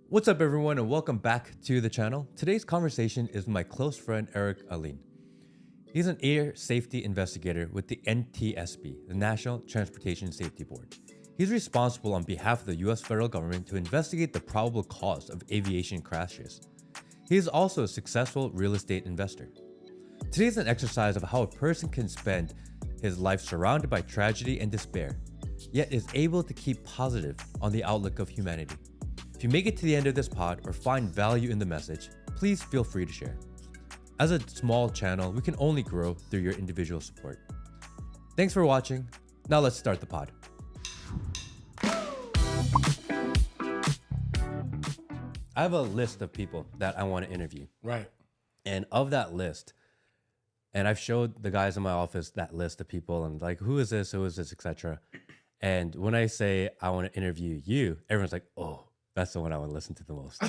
What's up, everyone, and welcome back to the channel. Today's conversation is with my close friend, Eric Alleyne. He's an air safety investigator with the NTSB, the National Transportation Safety Board. He's responsible on behalf of the US federal government to investigate the probable cause of aviation crashes. He is also a successful real estate investor. Today is an exercise of how a person can spend his life surrounded by tragedy and despair, yet is able to keep positive on the outlook of humanity. If you make it to the end of this pod or find value in the message, please feel free to share. As a small channel, we can only grow through your individual support. Thanks for watching. Now let's start the pod. I have a list of people that I want to interview. Right. And of that list, and I've showed the guys in my office that list of people and like, who is this, etc. And when I say I want to interview you, everyone's like, oh, that's the one I want to listen to the most.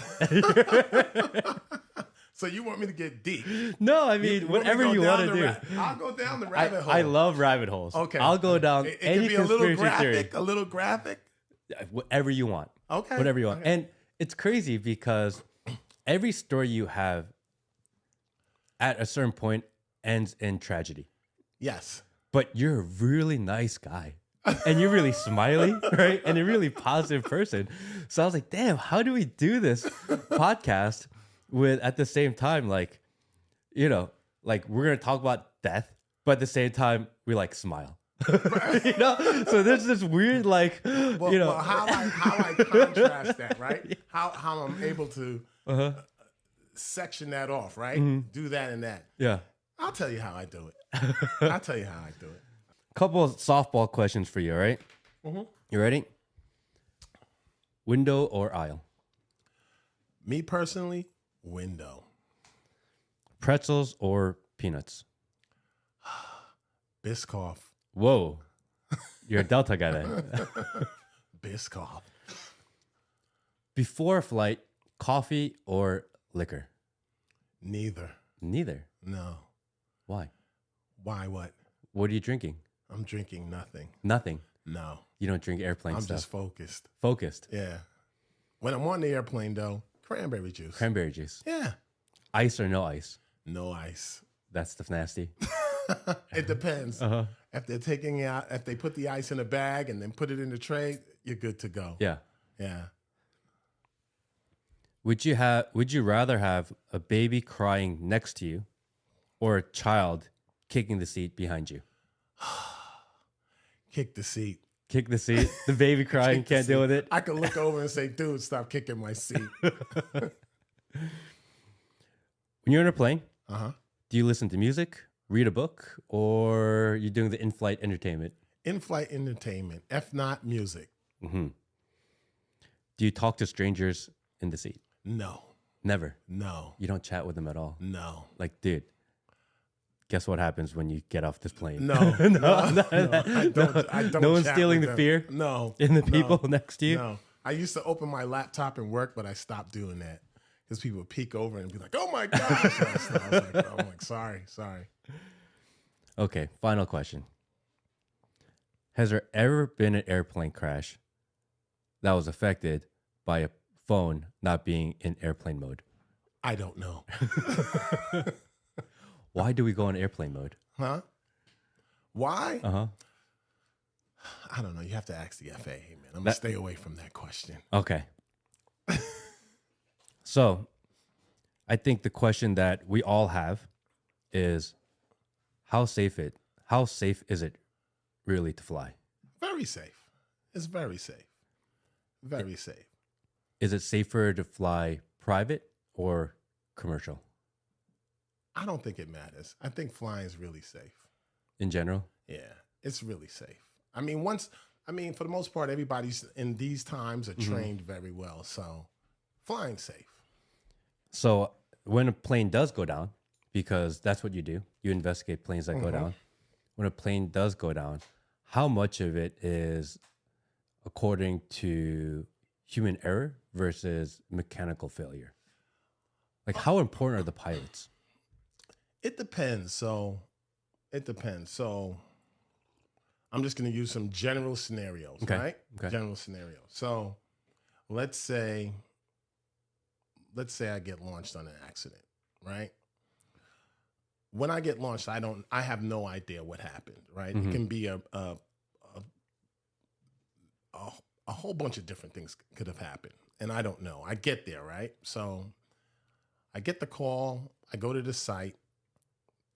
So you want me to get deep? No, I mean, whatever you want to do. I'll go down the rabbit hole. I love rabbit holes. Okay. I'll go down It any can be a little conspiracy graphic, theory. a little graphic. Whatever you want. Okay. Whatever you want. Okay. And it's crazy because every story you have at a certain point ends in tragedy. Yes. But you're a really nice guy. And you're really smiley, right? And a really positive person. So I was like, damn, how do we do this podcast with at the same time, like, you know, like we're going to talk about death, but at the same time, we like smile. You know? So there's this weird, like, Well, you know. well, how I contrast that, right? How I'm able to section that off, right? Do that and that. Yeah. I'll tell you how I do it. I'll tell you how I do it. Couple of softball questions for you, all right? You ready? Window or aisle? Me personally, window. Pretzels or peanuts? Biscoff. Whoa. You're a Delta guy then. Biscoff. Before a flight, coffee or liquor? Neither. Neither. No. Why? Why what? What are you drinking? I'm drinking nothing. Nothing. No. You don't drink airplane I'm stuff. just focused. Focused. Yeah. When I'm on the airplane, though, cranberry juice. Cranberry juice. Yeah. Ice or no ice? No ice. That's the nasty. It depends. If they're taking it out, if they put the ice in a bag and then put it in the tray, you're good to go. Yeah. Yeah. Would you rather have a baby crying next to you or a child kicking the seat behind you? Kick the seat. Kick the seat. The baby crying, Kick the can't deal seat. with it. I could look over and say, dude, stop kicking my seat. When you're in a plane, Uh-huh. do you listen to music, read a book, or you're doing the in-flight entertainment? In-flight entertainment, if not music. Do you talk to strangers in the seat? No. Never. No. You don't chat with them at all. No. Like, dude, guess what happens when you get off this plane? No. No. I don't No one's chat stealing with the them. fear No. in the No. people next to you? No. I used to open my laptop and work, but I stopped doing that because people would peek over and be like, "Oh my gosh!" I'm like, sorry. Okay, final question. Has there ever been an airplane crash that was affected by a phone not being in airplane mode? I don't know. Why do we go in airplane mode? Huh? Why? Uh-huh. I don't know. You have to ask the FAA, man. I'm gonna stay away from that question. Okay. So, I think the question that we all have is how safe is it really to fly? Very safe. It's very safe. Very safe. Is it safer to fly private or commercial I don't think it matters. I think flying is really safe. in general? Yeah, it's really safe. I mean, for the most part, everybody's in these times are trained very well. So, flying safe. So when a plane does go down, because that's what you do, you investigate planes that go down. When a plane does go down, how much of it is according to human error versus mechanical failure? Like, how important are the pilots? It depends. So, I'm just going to use some general scenarios, Okay. right? Okay. General scenarios. So, let's say let's say I get launched on an accident, right? When I get launched, I have no idea what happened, right? It can be a whole bunch of different things could have happened, and I don't know. I get there, right? So I get the call, I go to the site.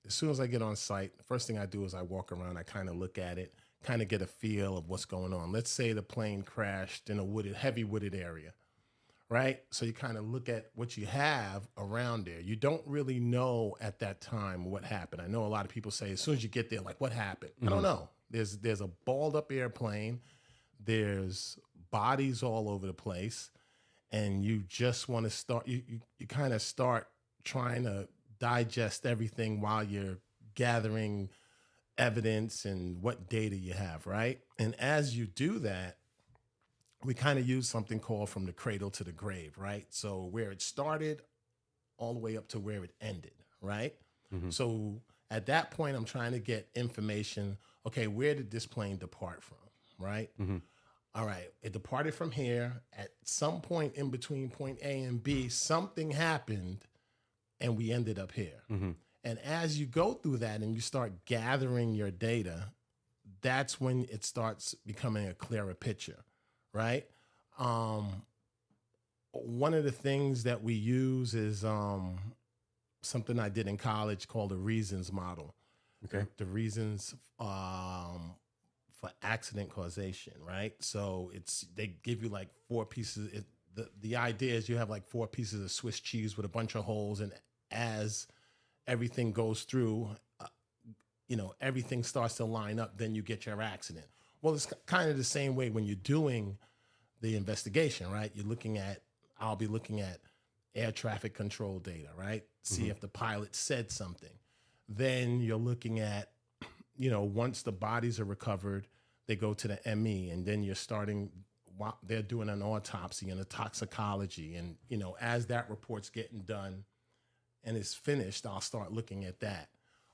As soon as I get on site, the first thing I do is I walk around, I kind of look at it, kind of get a feel of what's going on. Let's say the plane crashed in a heavy wooded area, right? So you kind of look at what you have around there. You don't really know at that time what happened. I know a lot of people say as soon as you get there, like, what happened? I don't know. There's a balled up airplane. There's bodies all over the place. And you just want to start, you kind of start trying to digest everything while you're gathering evidence and what data you have, right? And as you do that, we kind of use something called from the cradle to the grave, right? So where it started all the way up to where it ended, right? So at that point, I'm trying to get information. Okay, where did this plane depart from, right? All right, it departed from here. At some point in between point A and B, something happened and we ended up here. And as you go through that and you start gathering your data, that's when it starts becoming a clearer picture, right? One of the things that we use is something I did in college called the reasons model. Okay. The reasons for accident causation, right? So they give you like 4 pieces. The idea is you have like 4 pieces of Swiss cheese with a bunch of holes, and as everything goes through, everything starts to line up, then you get your accident. Well, it's kind of the same way when you're doing the investigation, right? I'll be looking at air traffic control data, right? See if the pilot said something. Then you're looking at, once the bodies are recovered, they go to the ME, and then they're doing an autopsy and a toxicology. And, as that report's getting done and it's finished, I'll start looking at that.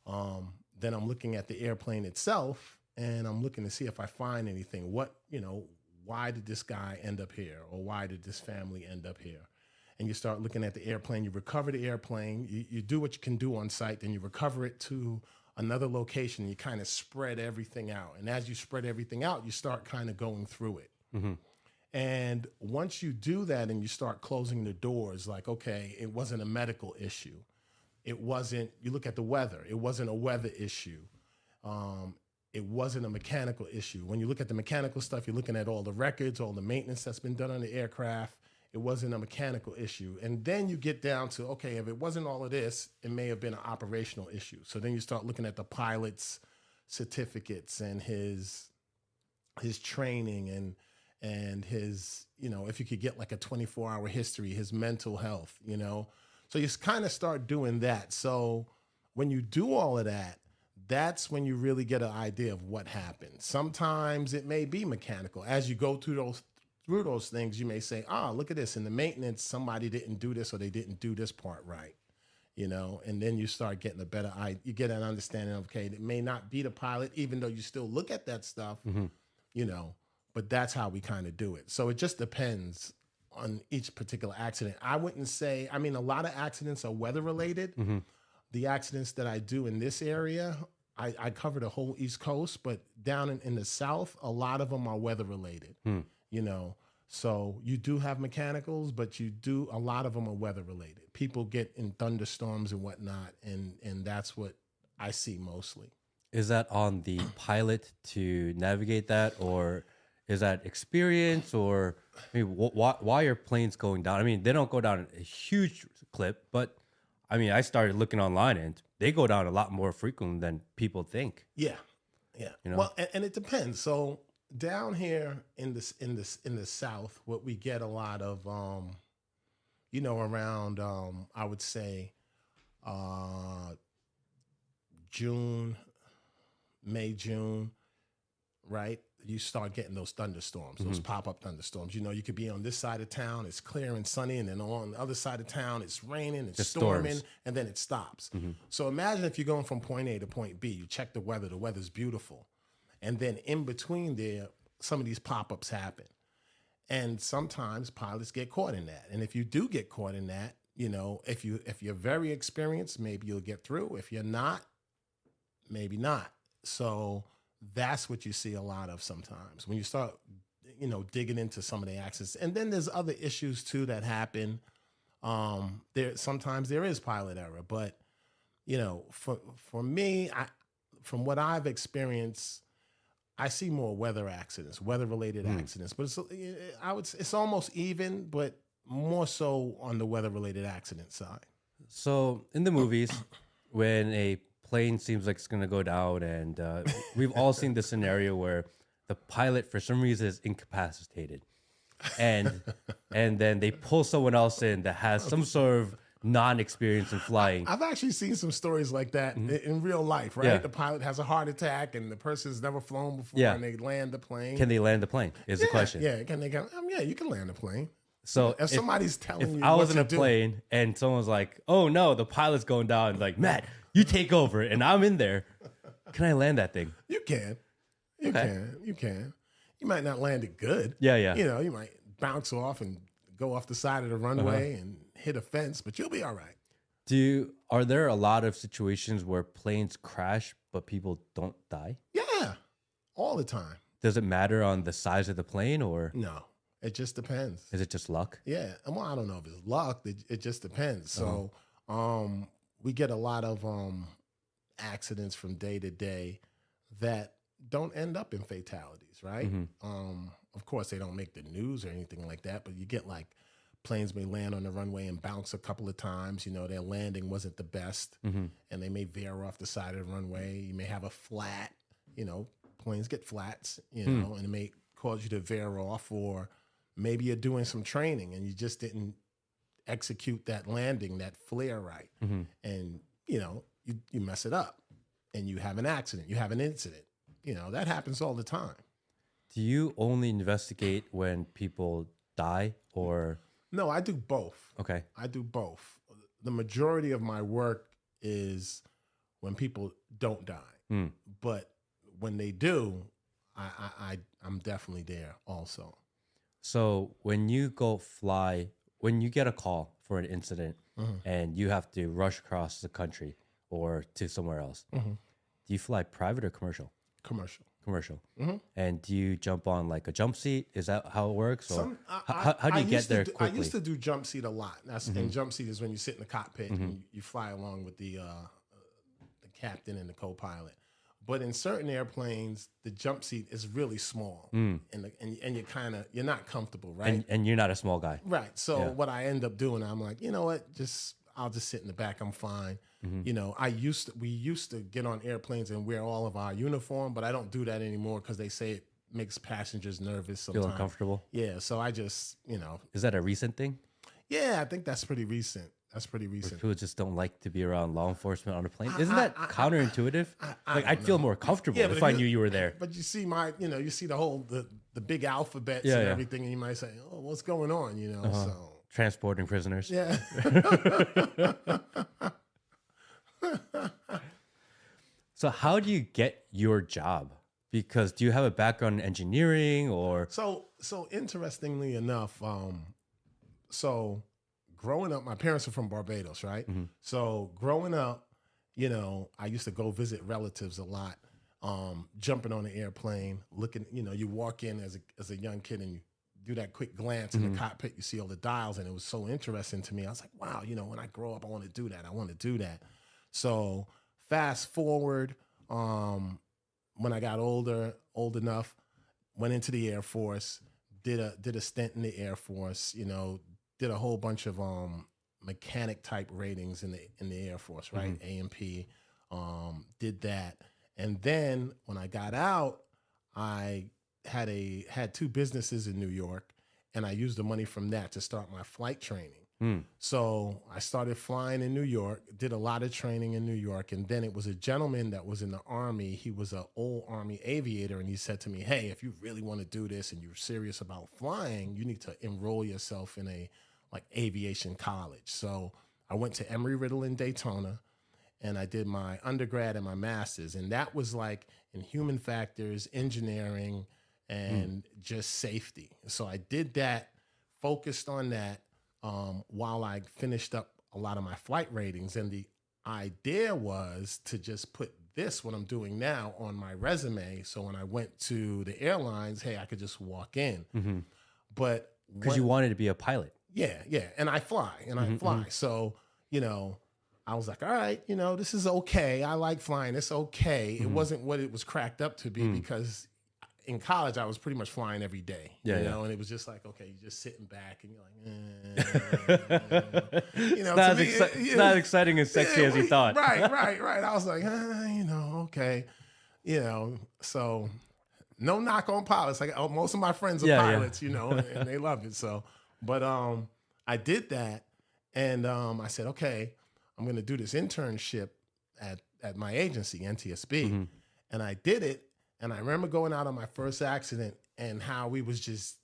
Then I'm looking at the airplane itself, and I'm looking to see if I find anything. Why did this guy end up here? Or why did this family end up here? And you start looking at the airplane, you recover the airplane, you do what you can do on site, then you recover it to another location, you kind of spread everything out. And as you spread everything out, you start kind of going through it. And once you do that and you start closing the doors, like, okay, it wasn't a medical issue. You look at the weather, it wasn't a weather issue. It wasn't a mechanical issue. When you look at the mechanical stuff, you're looking at all the records, all the maintenance that's been done on the aircraft. It wasn't a mechanical issue. And then you get down to, okay, if it wasn't all of this, it may have been an operational issue. So then you start looking at the pilot's certificates and his training and his, if you could get like a 24-hour history, his mental health, So you kind of start doing that. So when you do all of that, that's when you really get an idea of what happened. Sometimes it may be mechanical. As you go through those things, you may say, look at this. In the maintenance, somebody didn't do this or they didn't do this part right, and then you start getting you get an understanding of, okay, it may not be the pilot, even though you still look at that stuff, but that's how we kind of do it. So it just depends on each particular accident. I wouldn't say, a lot of accidents are weather related. The accidents that I do in this area, I cover the whole East Coast, but down in the South, a lot of them are weather related. So you do have mechanicals, but a lot of them are weather related. People get in thunderstorms and whatnot, and that's what I see mostly. Is that on the pilot to navigate that, or is that experience, or why are planes going down? They don't go down a huge clip, but I started looking online and they go down a lot more frequently than people think. Yeah. Well, and it depends. So down here in the South, what we get a lot of, around I would say May, June, right? You start getting those thunderstorms, those pop-up thunderstorms. You could be on this side of town, it's clear and sunny, and then on the other side of town, it's raining, it's storming, storms. And then it stops. So imagine if you're going from point A to point B, you check the weather's beautiful. And then in between there, some of these pop-ups happen. And sometimes pilots get caught in that. And if you do get caught in that, if you're very experienced, maybe you'll get through. If you're not, maybe not. So that's what you see a lot of sometimes when you start, digging into some of the accidents. And then there's other issues too that happen. Sometimes there is pilot error, but for me, from what I've experienced, I see more weather-related accidents. But it's almost even, but more so on the weather-related accident side. So in the movies, when a plane seems like it's going to go down, and we've all seen the scenario where the pilot, for some reason, is incapacitated, and then they pull someone else in that has some sort of non-experience in flying. I've actually seen some stories like that in real life, right? Yeah. The pilot has a heart attack and the person's never flown before and they land the plane. Can they land the plane is the question. Yeah, you can land the plane. So if somebody's telling you I was in a plane and someone's like, oh no, the pilot's going down, like, Matt, you take over, and I'm in there, can I land that thing? You can. You can. You might not land it good. Yeah. You might bounce off and go off the side of the runway and hit a fence, but you'll be all right. Are there a lot of situations where planes crash but people don't die? Yeah, all the time. Does it matter on the size of the plane, or no? It just depends. Is it just luck? Yeah, well, I don't know if it's luck. It just depends. So, we get a lot of accidents from day to day that don't end up in fatalities, right? Of course, they don't make the news or anything like that, but you get like planes may land on the runway and bounce a couple of times. Their landing wasn't the best, and they may veer off the side of the runway. You may have a flat, planes get flats, and it may cause you to veer off, or maybe you're doing some training and you just didn't execute that landing, that flare right, and you mess it up, and you have an accident, you have an incident. That happens all the time. Do you only investigate when people die, or? No, I do both. Okay. I do both. The majority of my work is when people don't die. But when they do, I'm definitely there also. So when you go fly, when you get a call for an incident and you have to rush across the country or to somewhere else, do you fly private or commercial? Commercial. And do you jump on like a jump seat? Is that how it works? Or how do you get there quickly? I used to do jump seat a lot. And jump seat is when you sit in the cockpit and you fly along with the captain and the co-pilot. But in certain airplanes, the jump seat is really small, and you're not comfortable, right? And you're not a small guy, right? So what I end up doing, I'm like, you know what? I'll just sit in the back. I'm fine. We used to get on airplanes and wear all of our uniform, but I don't do that anymore because they say it makes passengers nervous sometimes. Feel uncomfortable? Yeah, so I just, Is that a recent thing? Yeah, I think that's pretty recent. People just don't like to be around law enforcement on a plane. Isn't that counterintuitive? I'd feel more comfortable if I knew you were there. But you see you see the big alphabets and everything, and you might say, oh, what's going on, so. Transporting prisoners. Yeah. So how do you get your job? Because do you have a background in engineering or? So interestingly enough, growing up, my parents are from Barbados, right? So growing up, I used to go visit relatives a lot, jumping on the airplane, looking, you walk in as a young kid and you do that quick glance in the cockpit, you see all the dials, and it was so interesting to me. I was like, wow, when I grow up, I want to do that. So fast forward, when I got old enough, went into the Air Force, did a stint in the Air Force, did a whole bunch of mechanic type ratings in the Air Force, right? A&P, did that. And then when I got out, I had two businesses in New York, and I used the money from that to start my flight training. So I started flying in New York, did a lot of training in New York, and then it was a gentleman that was in the Army. He was an old Army aviator, and he said to me, hey, if you really want to do this and you're serious about flying, you need to enroll yourself in a aviation college. So I went to Embry-Riddle in Daytona, and I did my undergrad and my master's, and that was in human factors, engineering, and just safety. So I did that, focused on that while I finished up a lot of my flight ratings. And the idea was to just put this, what I'm doing now, on my resume. So when I went to the airlines, hey, I could just walk in. But because you wanted to be a pilot. Yeah. And I fly. So, I was like, all right, this is okay. I like flying. It's okay. It wasn't what it was cracked up to be because in college, I was pretty much flying every day, and it was just like, okay, you're just sitting back and you're like, it's not exciting and sexy as you thought. Right. I was like, okay, so no knock on pilots. Like most of my friends are pilots, and they love it. So, but I did that, and I said, okay, I'm going to do this internship at my agency, NTSB, and I did it. And I remember going out on my first accident and how we was just,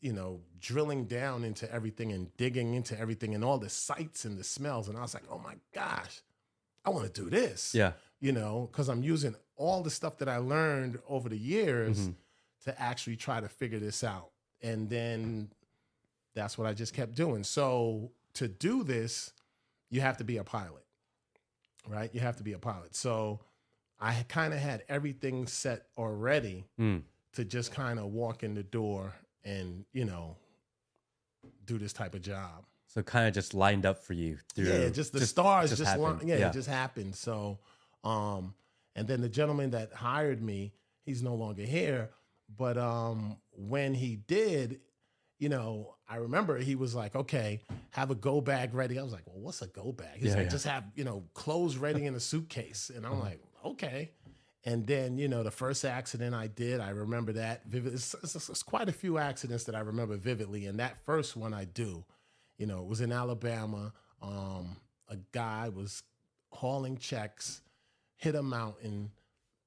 drilling down into everything and digging into everything and all the sights and the smells. And I was like, oh my gosh, I want to do this. Yeah. Because I'm using all the stuff that I learned over the years to actually try to figure this out. And then that's what I just kept doing. So to do this, you have to be a pilot, right? You have to be a pilot. So I kind of had everything set already to just kind of walk in the door and, do this type of job. So kind of just lined up for you. Just the stars just happened. It just happened. So, and then the gentleman that hired me, he's no longer here. But when he did, I remember he was like, okay, have a go bag ready. I was like, well, what's a go bag? He's like, just have, clothes ready in a suitcase. And I'm like, okay. And then, the first accident I did, I remember that vividly. It's quite a few accidents that I remember vividly. And that first one I do, it was in Alabama. A guy was hauling checks, hit a mountain,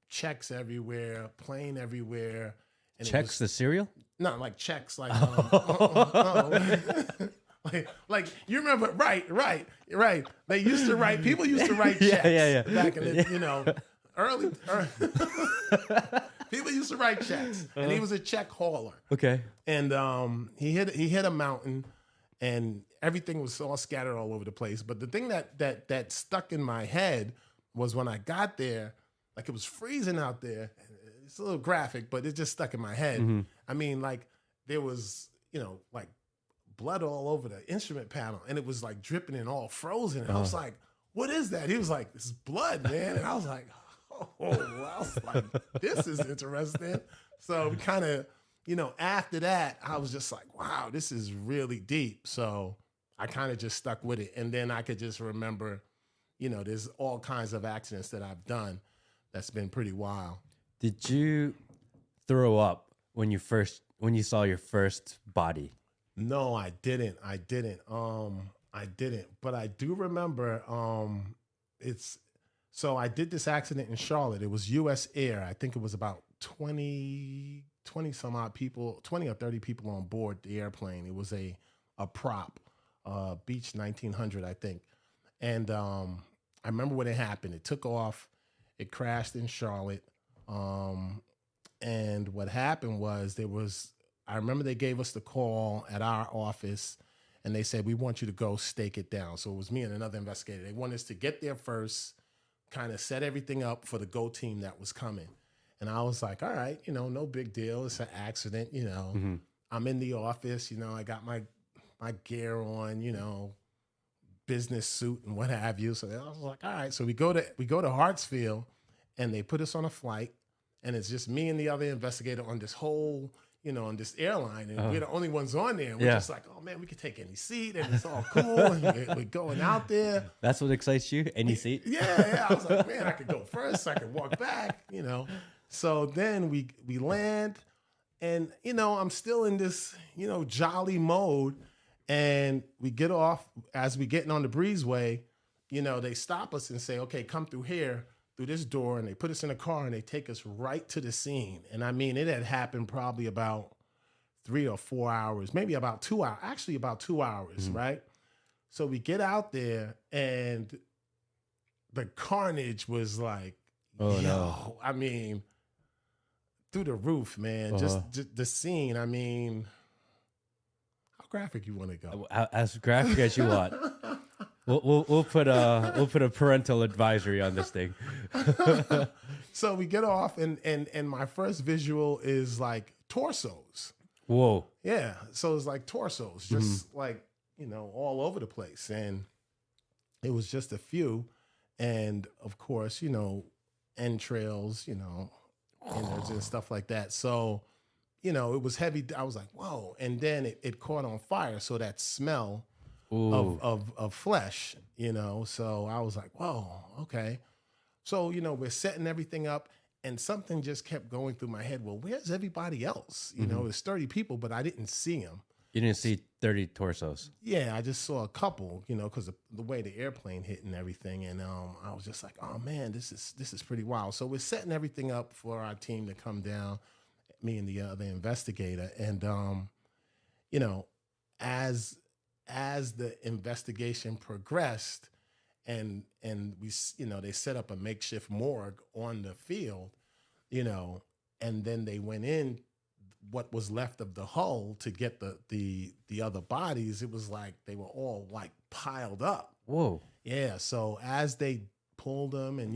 checks everywhere, plane everywhere. And checks the cereal? No, like checks, like, like you remember, right. They used to write, people used to write checks back in the, early. People used to write checks, and he was a check hauler. Okay. And he hit a mountain, and everything was all scattered all over the place. But the thing that stuck in my head was when I got there, like it was freezing out there. It's a little graphic, but it just stuck in my head. I mean, like there was, like blood all over the instrument panel, and it was like dripping and all frozen. And I was like, what is that? He was like, this is blood, man. And I was like, this is interesting. So we kind of, after that, I was just like, wow, this is really deep. So I kind of just stuck with it. And then I could just remember, there's all kinds of accidents that I've done that's been pretty wild. Did you throw up when you saw your first body? No, I didn't. But I do remember so I did this accident in Charlotte. It was US Air. I think it was about 20 some odd people, 20 or 30 people on board the airplane. It was a prop, Beech 1900, I think. And I remember when it happened. It took off. It crashed in Charlotte. And what happened was I remember they gave us the call at our office, and they said, we want you to go stake it down. So it was me and another investigator. They wanted us to get there first, kind of set everything up for the go team that was coming. And I was like, all right, no big deal. It's an accident, I'm in the office, I got my gear on, business suit and what have you. So I was like, all right. So we go to Hartsfield, and they put us on a flight, and it's just me and the other investigator on this whole, on this airline, and we're the only ones on there. And we're just like, oh man, we could take any seat, and it's all cool. And we're going out there. That's what excites you? Any seat? Yeah. I was like, man, I could go first. I could walk back, So then we land, and, I'm still in this, jolly mode. And we get off. As we getting on the breezeway, they stop us and say, okay, come through here, through this door, and they put us in a car, and they take us right to the scene. And I mean, it had happened probably about 3 or 4 hours, maybe about 2 hours, actually about 2 hours, right? So we get out there, and the carnage was like, no. I mean, through the roof, man. Just the scene. I mean, how graphic you want to go? As graphic as you want. We'll put a parental advisory on this thing. So we get off, and my first visual is like torsos. Whoa. Yeah. So it's like torsos, just like, all over the place. And it was just a few. And of course, entrails, innards and stuff like that. So, it was heavy. I was like, whoa. And then it caught on fire. So that smell of flesh, so I was like, whoa, okay. So, we're setting everything up, and something just kept going through my head. Well, where's everybody else? There's 30 people, but I didn't see them. You didn't see 30 torsos. Yeah, I just saw a couple, because of the way the airplane hit and everything. And I was just like, oh man, this is pretty wild. So we're setting everything up for our team to come down, me and the other investigator. And as the investigation progressed, and we, they set up a makeshift morgue on the field, and then they went in what was left of the hull to get the other bodies. It was like they were all like piled up. Whoa. Yeah. So as they pulled them and,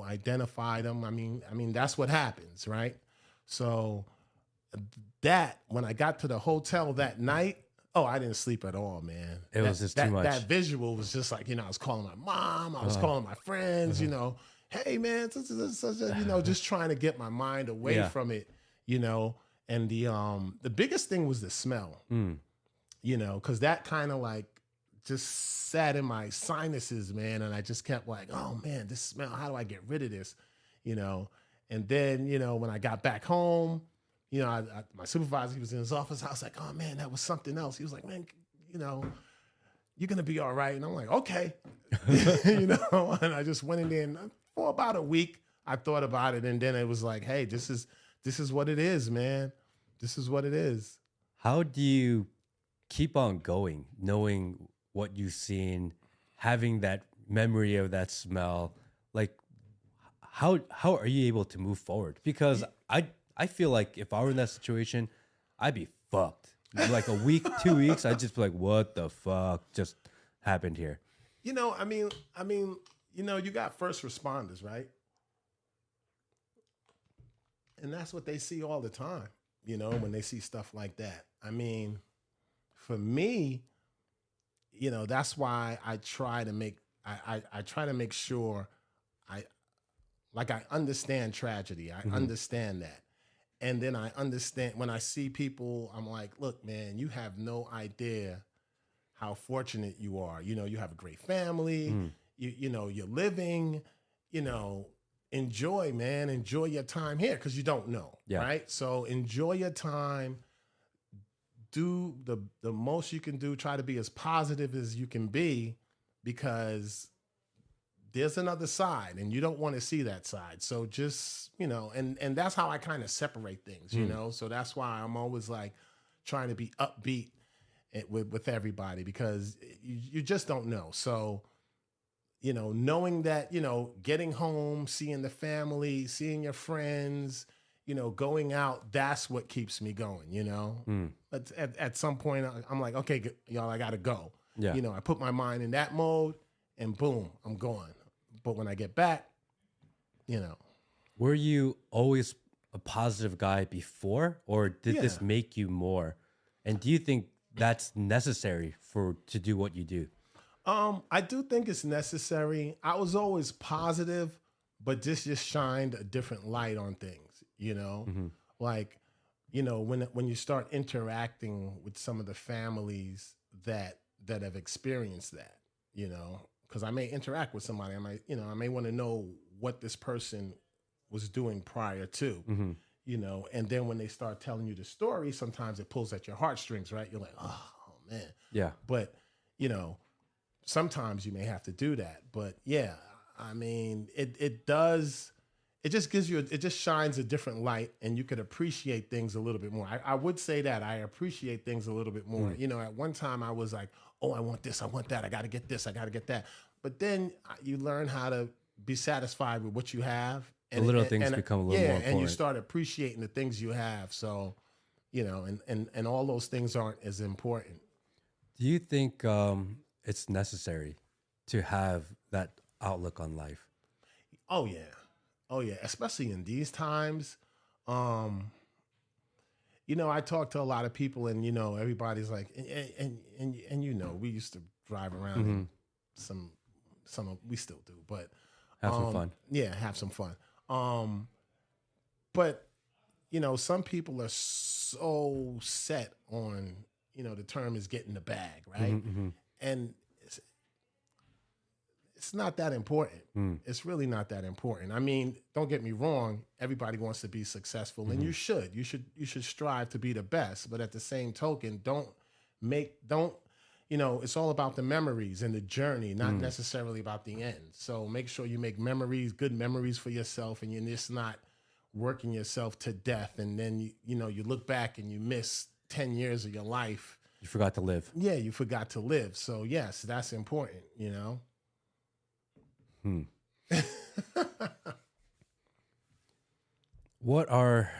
identified them, I mean, that's what happens, right? So that, when I got to the hotel that night, I didn't sleep at all, man. It was just too much. That visual was just like, I was calling my mom, I was calling my friends, hey man, just trying to get my mind away from it, And the biggest thing was the smell, because that kind of like just sat in my sinuses, man. And I just kept like, oh man, this smell, how do I get rid of this? And then, when I got back home, my supervisor, he was in his office. I was like, oh man, that was something else. He was like, man, you're going to be all right. And I'm like, okay, and I just went in there, and for about a week, I thought about it. And then it was like, hey, this is what it is, man. This is what it is. How do you keep on going, knowing what you've seen, having that memory of that smell? Like, how are you able to move forward? Because I feel like if I were in that situation, I'd be fucked. Like a week, 2 weeks, I'd just be like, what the fuck just happened here? You got first responders, right? And that's what they see all the time, when they see stuff like that. I mean, for me, that's why I try to make, I try to make sure I understand tragedy. I understand that. And then I understand when I see people, I'm like, look, man, you have no idea how fortunate you are. You have a great family, you're living, enjoy, man. Enjoy your time here, because you don't know, right? So enjoy your time. Do the most you can do. Try to be as positive as you can be, because there's another side, and you don't want to see that side. So just, and that's how I kind of separate things, So that's why I'm always like trying to be upbeat with everybody, because you just don't know. So, knowing that, getting home, seeing the family, seeing your friends, going out, that's what keeps me going, But at some point I'm like, okay, y'all, I got to go. Yeah. I put my mind in that mode, and boom, I'm gone. But when I get back, Were you always a positive guy before, or did this make you more? And do you think that's necessary to do what you do? I do think it's necessary. I was always positive, but this just shined a different light on things, Like, when you start interacting with some of the families that have experienced that, because I may interact with somebody, I may want to know what this person was doing prior to, and then when they start telling you the story, sometimes it pulls at your heartstrings, right? You're like, oh man. Yeah. But, sometimes you may have to do that. But yeah, I mean, it does, it just gives you, it just shines a different light, and you could appreciate things a little bit more. I would say that I appreciate things a little bit more. At one time I was like, oh, I want this, I want that, I got to get this, I got to get that. But then you learn how to be satisfied with what you have, The little things become a little more important. And you start appreciating the things you have. So, you know, and all those things aren't as important. Do you think it's necessary to have that outlook on life? Oh yeah. Oh yeah. Especially in these times. You know, I talk to a lot of people and, you know, everybody's like, and you know, we used to drive around in some of, we still do, but have some fun. Yeah. Have some fun. But you know, some people are so set on, you know, the term is getting the bag, right? And it's not that important. It's really not that important. I mean, don't get me wrong. Everybody wants to be successful, and you should. You should strive to be the best. But at the same token, don't. You know, it's all about the memories and the journey, not necessarily about the end. So make sure you make memories, good memories for yourself, and you're just not working yourself to death. And then you know, you look back and you miss 10 years of your life. You forgot to live. Yeah, you forgot to live. So yes, that's important. You know. What are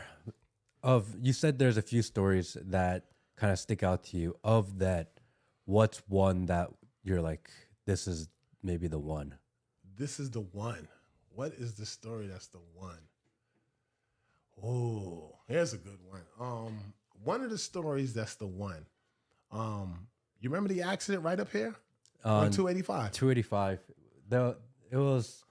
you said there's a few stories that kind of stick out to you. Of that, what's one that you're like, this is maybe the one? This is the one. What is the story that's the one? Oh, here's a good one. One of the stories that's the one. You remember the accident right up here on 285? 285. It was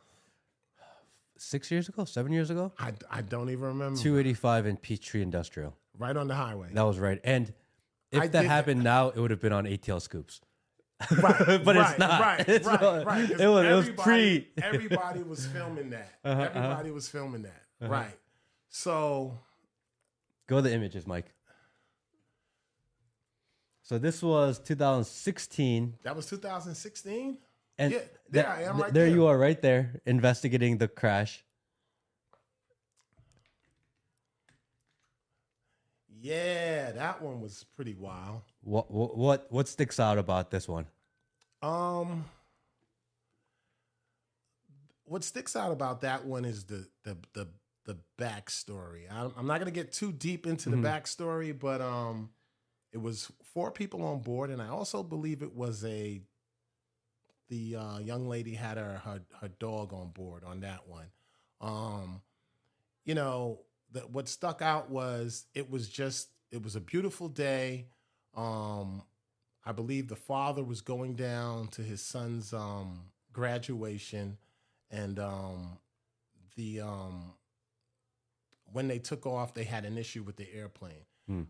6 years ago, 7 years ago. I don't even remember. 285 in Peachtree Industrial. Right on the highway. That was right. And if that happened now, it would have been on ATL Scoops. Right, but it's not. Right. It was pre. Everybody was filming that. Everybody was filming that. Right. So. Go to the images, Mike. So this was 2016. That was 2016? And yeah, there I am right there. There you are right there, investigating the crash. Yeah, that one was pretty wild. What sticks out about this one? What sticks out about that one is the backstory. I'm not gonna get too deep into the backstory, but it was 4 people on board, and I also believe it was the young lady had her dog on board on that one. You know, what stuck out was it was a beautiful day. I believe the father was going down to his son's graduation, and when they took off, they had an issue with the airplane.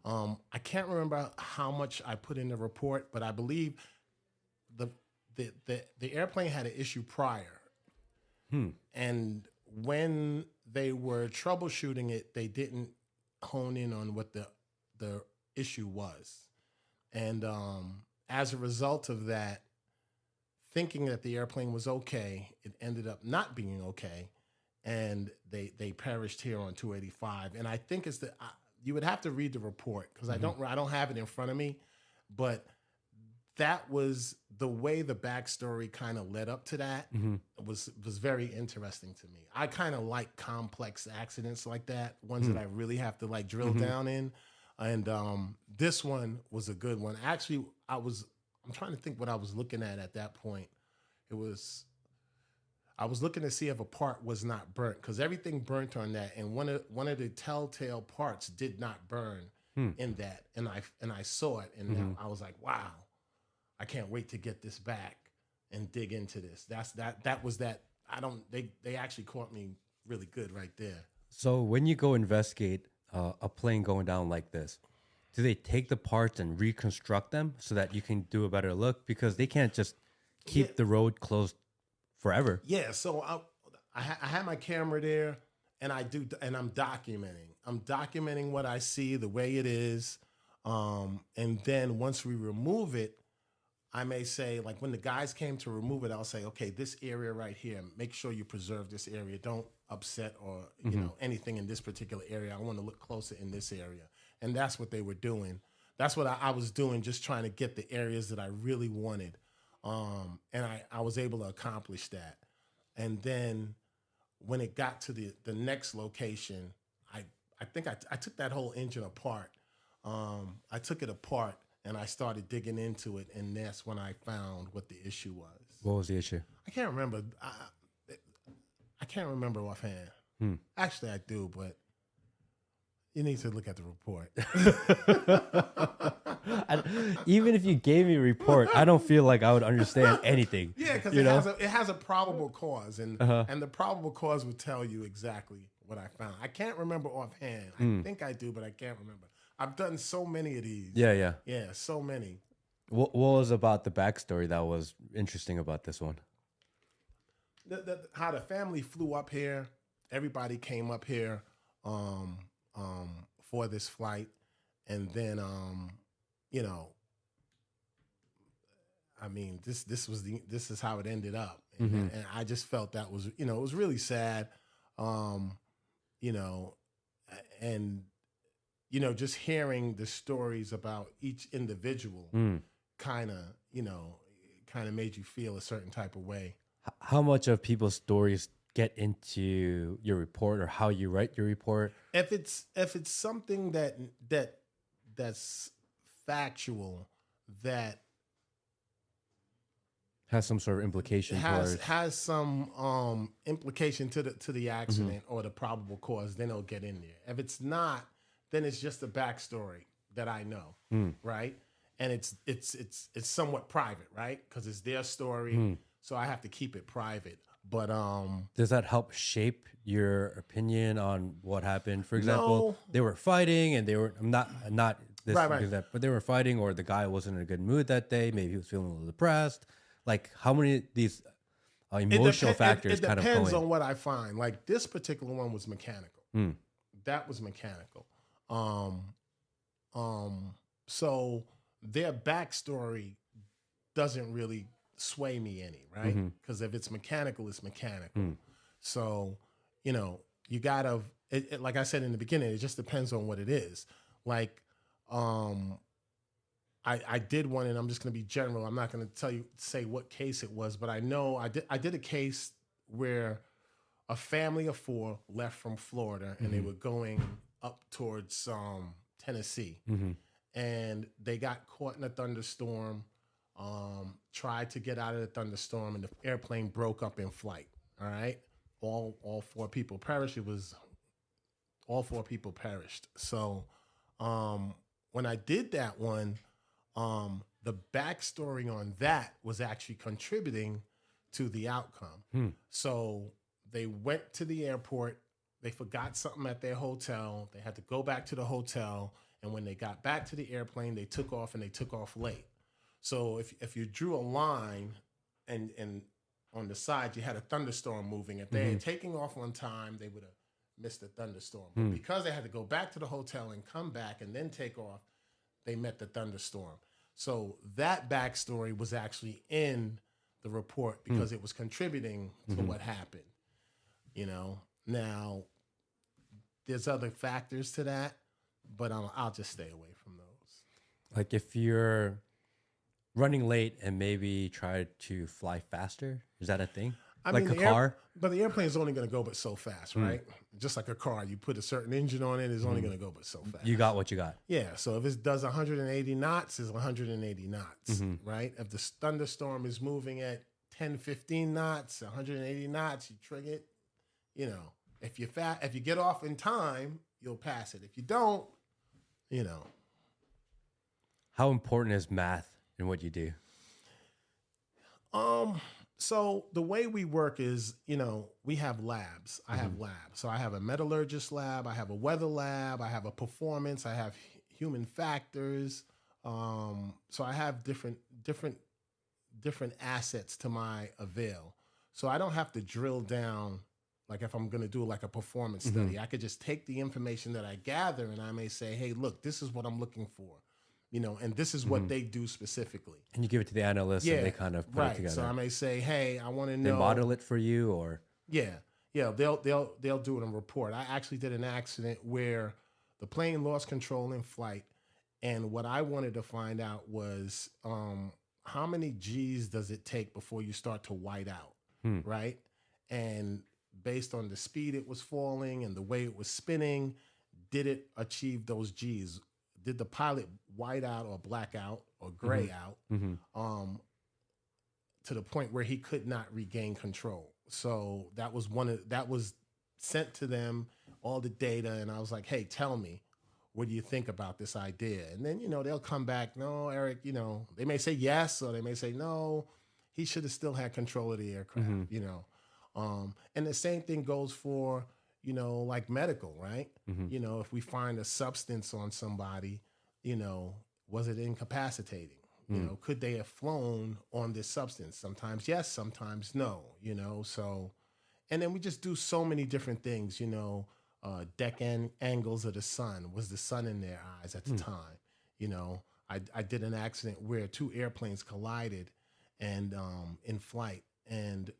I can't remember how much I put in the report, but I believe the airplane had an issue prior. And when they were troubleshooting it, they didn't hone in on what the issue was. And as a result of that, thinking that the airplane was okay, it ended up not being okay. And they perished here on 285. And I think it's you would have to read the report because I don't have it in front of me, but that was the way the backstory kind of led up to that. was very interesting to me. I kind of like complex accidents like that, ones that I really have to like drill down in. And this one was a good one. Actually, I'm trying to think what I was looking at that point. I was looking to see if a part was not burnt, because everything burnt on that, and one of the telltale parts did not burn in that, and I saw it, and I was like, wow, I can't wait to get this back and dig into this. That was that. They actually caught me really good right there. So when you go investigate a plane going down like this, do they take the parts and reconstruct them so that you can do a better look? Because they can't just keep the road closed forever. Yeah. So I have my camera there, and I'm documenting. I'm documenting what I see, the way it is, and then once we remove it, I may say, like when the guys came to remove it, I'll say, okay, this area right here, make sure you preserve this area. Don't upset or you know anything in this particular area. I want to look closer in this area. And that's what they were doing. That's what I was doing, just trying to get the areas that I really wanted. And I was able to accomplish that. And then when it got to the next location, I think I took that whole engine apart. I took it apart and I started digging into it, and that's when I found what the issue was. What was the issue? I can't remember. I can't remember offhand. Actually, I do, but you need to look at the report. Even if you gave me a report, I don't feel like I would understand anything. Yeah, because it has a probable cause, and the probable cause would tell you exactly what I found. I can't remember offhand. I think I do, but I can't remember. I've done so many of these. Yeah, so many. What was about the backstory that was interesting about this one? How the family flew up here. Everybody came up here for this flight, and then I mean, this is how it ended up, and I just felt that was, it was really sad, and just hearing the stories about each individual kind of made you feel a certain type of way. How much of people's stories get into your report, or how you write your report? If it's something that's factual, that has some sort of implication, has some implication to the accident or the probable cause, then it'll get in there. If it's not, then it's just a backstory that I know, right? And it's somewhat private, right? Because it's their story, so I have to keep it private. But does that help shape your opinion on what happened? For example, they were fighting, and they were not this, right. That, but they were fighting, or the guy wasn't in a good mood that day. Maybe he was feeling a little depressed. Like, how many of these emotional factors kind of go in? It depends on what I find. Like, this particular one was mechanical. That was mechanical. So their backstory doesn't really sway me any, right? Because if it's mechanical, it's mechanical. So, you gotta, like I said in the beginning, it just depends on what it is. Like, I did one, and I'm just going to be general. I'm not going to say what case it was, but I know I did a case where a family of 4 left from Florida, and they were going up towards Tennessee, and they got caught in a thunderstorm. Tried to get out of the thunderstorm, and the airplane broke up in flight. All right, all 4 people perished. All 4 people perished. So, when I did that one, the backstory on that was actually contributing to the outcome. So they went to the airport. They forgot something at their hotel. They had to go back to the hotel, and when they got back to the airplane, they took off, and they took off late. So if you drew a line and on the side, you had a thunderstorm moving. If they had taken off on time, they would have missed the thunderstorm. But because they had to go back to the hotel and come back and then take off, they met the thunderstorm. So that backstory was actually in the report because it was contributing to what happened. Now there's other factors to that, but I'll just stay away from those. Like, if you're running late and maybe try to fly faster, is that a thing? I mean, a car? But the airplane is only going to go but so fast, right? Just like a car, you put a certain engine on it, it's only going to go but so fast. You got what you got. Yeah, so if it does 180 knots, it's 180 knots, right? If the thunderstorm is moving at 10, 15 knots, 180 knots, you trigger it. If you get off in time, you'll pass it. If you don't, How important is math in what you do? So the way we work is, we have labs. I have labs. So I have a metallurgist lab. I have a weather lab. I have a performance. I have human factors. So I have different assets to my avail. So I don't have to drill down. Like, if I'm going to do like a performance study, I could just take the information that I gather, and I may say, hey, look, this is what I'm looking for. And this is what they do specifically. And you give it to the analyst, and they kind of put it together. So I may say, hey, I want to know. They model it for you, or? Yeah. They'll do it in a report. I actually did an accident where the plane lost control in flight, and what I wanted to find out was how many G's does it take before you start to white out, right? And based on the speed it was falling and the way it was spinning, did it achieve those G's? Did the pilot white out or black out or gray out to the point where he could not regain control? So that was that was sent to them, all the data, and I was like, hey, tell me, what do you think about this idea? And then, they'll come back, no, Eric, they may say yes, or they may say no, he should have still had control of the aircraft, and the same thing goes for, like medical, right? If we find a substance on somebody, was it incapacitating? Could they have flown on this substance? Sometimes yes, sometimes no, so, and then we just do so many different things, deck angles of the sun. Was the sun in their eyes at the time? I did an accident where two airplanes collided and in flight, and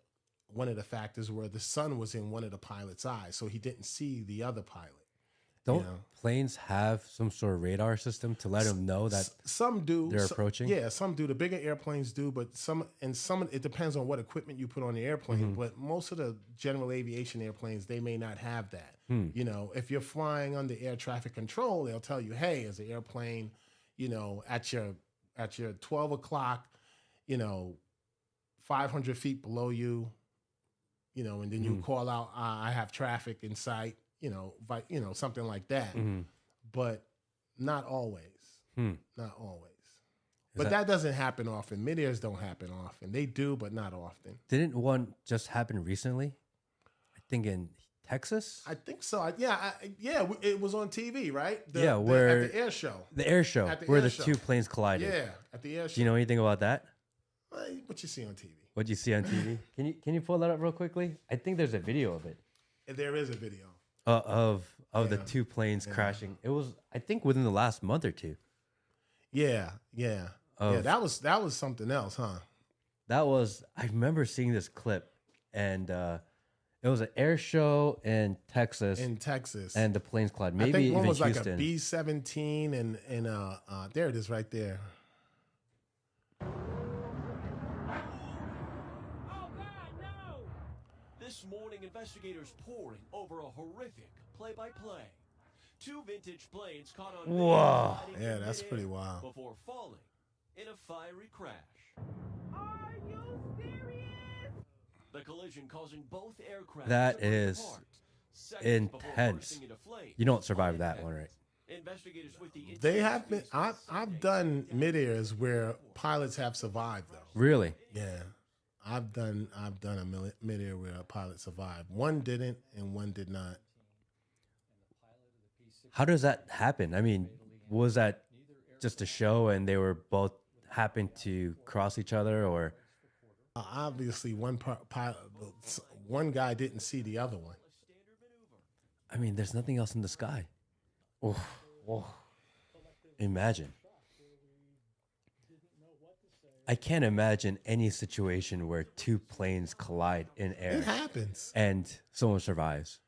one of the factors were the sun was in one of the pilot's eyes, so he didn't see the other pilot. Don't planes have some sort of radar system to let them know that some do they're approaching? Yeah, some do. The bigger airplanes do, but some it depends on what equipment you put on the airplane. But most of the general aviation airplanes, they may not have that. If you're flying under air traffic control, they'll tell you, hey, as an airplane, at your 12 o'clock, 500 feet below you, and then you call out, I have traffic in sight. Something like that, but not always. Not always. But that doesn't happen often. Mid-airs don't happen often. They do, but not often. Didn't one just happen recently? I think in Texas? I think so. It was on TV, right? Where at the air show. The air show, where the two planes collided. Yeah, at the air show. Do you know anything about that? What you see on TV? What you see on TV? Can you pull that up real quickly? I think there's a video of it. There is a video. Of the two planes crashing. It was, I think, within the last month or two. Yeah. That was something else, huh? That was. I remember seeing this clip, and it was an air show in Texas. And the planes collided. Maybe I think one even was Houston. Like a B-17, and there it is right there. This morning, investigators poring over a horrific play-by-play. Two vintage planes caught on video. Whoa. Yeah, that's pretty wild. Before falling in a fiery crash. Are you serious? The collision causing both aircraft That to break is apart. Seconds before intense. bursting into flames. You don't survive that one, right? Investigators with the They have been. I've done mid-airs where pilots have survived, though. Really? Yeah. I've done a mid-air where a pilot survived. One didn't, and one did not. How does that happen? I mean, was that just a show and they were both happened to cross each other, or? Obviously, one guy didn't see the other one. I mean, there's nothing else in the sky. Oh. Imagine. I can't imagine any situation where two planes collide in air. It happens. And someone survives.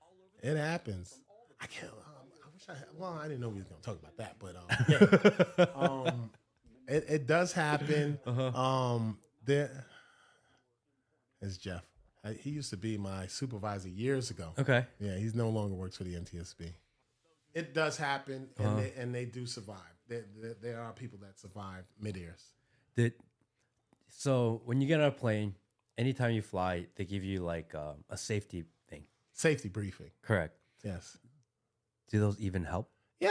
It happens. I can't. I wish I had. Well, I didn't know we was gonna talk about that, but it does happen. There is Jeff. He used to be my supervisor years ago. Okay. Yeah, he's no longer works for the NTSB. It does happen, and they do survive. There are people that survive mid-airs. So when you get on a plane, anytime you fly, they give you like a safety thing. Safety briefing. Correct. Yes. Do those even help? Yeah.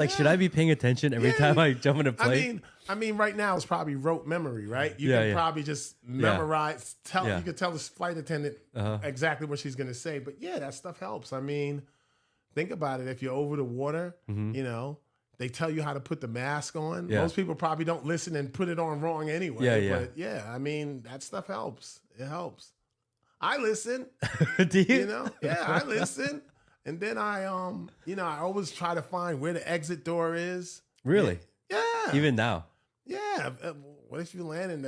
Should I be paying attention every time I jump in a plane? I mean, right now it's probably rote memory, right? You can probably just memorize. You can tell the flight attendant exactly what she's gonna say. But yeah, that stuff helps. I mean, think about it. If you're over the water, they tell you how to put the mask on. Yeah. Most people probably don't listen and put it on wrong anyway. But I mean, that stuff helps. It helps. I listen. Do you? I listen. And then I always try to find where the exit door is. Really? Yeah. Even now? Yeah. What if you land and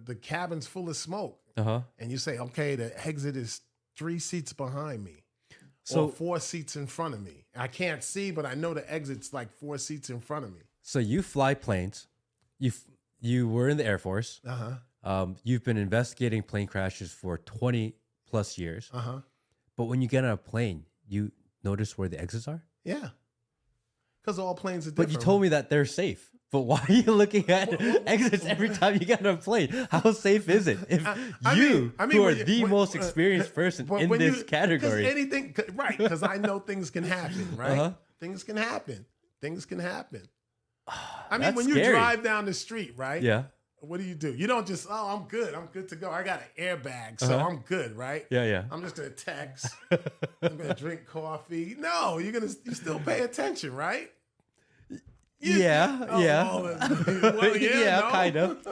the cabin's full of smoke? And you say, okay, the exit is 3 seats behind me. So 4 seats in front of me. I can't see, but I know the exit's like 4 seats in front of me. So you fly planes. You were in the Air Force. You've been investigating plane crashes for 20 plus years. Uh-huh. But when you get on a plane, you notice where the exits are? Yeah. Because all planes are different. But you told me that they're safe. But why are you looking at exits every time you get on a plane? How safe is it? If who are the most experienced person in this category. Anything, right, because I know things can happen, right? Things can happen. Things can happen. I mean, when you drive down the street, right? Yeah. What do? You don't just, I'm good. I'm good to go. I got an airbag, so I'm good, right? Yeah. I'm just going to text. I'm going to drink coffee. No, you still pay attention, right? Yeah. Well, yeah, kind of.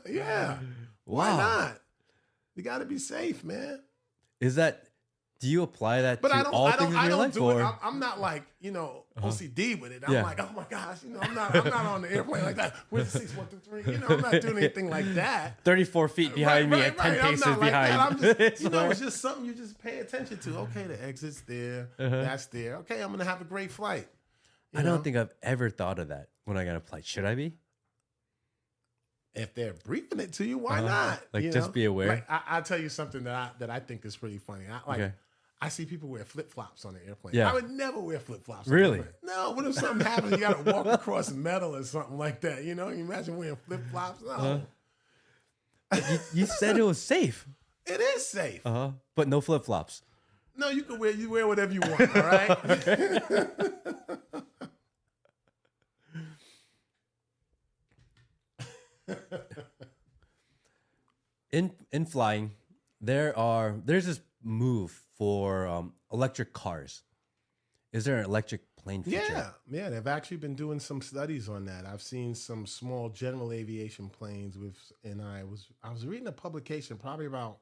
Yeah. Wow. Why not? You got to be safe, man. Do you apply that to all things in your life? I'm not like, OCD with it. I'm like, oh my gosh, I'm not on the airplane like that. Where's the 6, 1, 2, 3? I'm not doing anything like that. 34 feet behind me and 10 paces I'm not behind. Like that. I'm just, it's just something you just pay attention to. Okay, the exit's there. That's there. Okay, I'm going to have a great flight. I don't think I've ever thought of that when I got a flight. Should I be? If they're briefing it to you, why not? Just be aware. Like, I'll tell you something that I think is pretty funny. I see people wear flip-flops on the airplane. Yeah. I would never wear flip-flops. Really? No, what if something happens? You got to walk across metal or something like that. You imagine wearing flip-flops? No. You said it was safe. It is safe. But no flip-flops. No, you wear whatever you want, all right? In flying, there's this move for electric cars. Is there an electric plane feature? Yeah. They've actually been doing some studies on that. I've seen some small general aviation planes and I was reading a publication probably about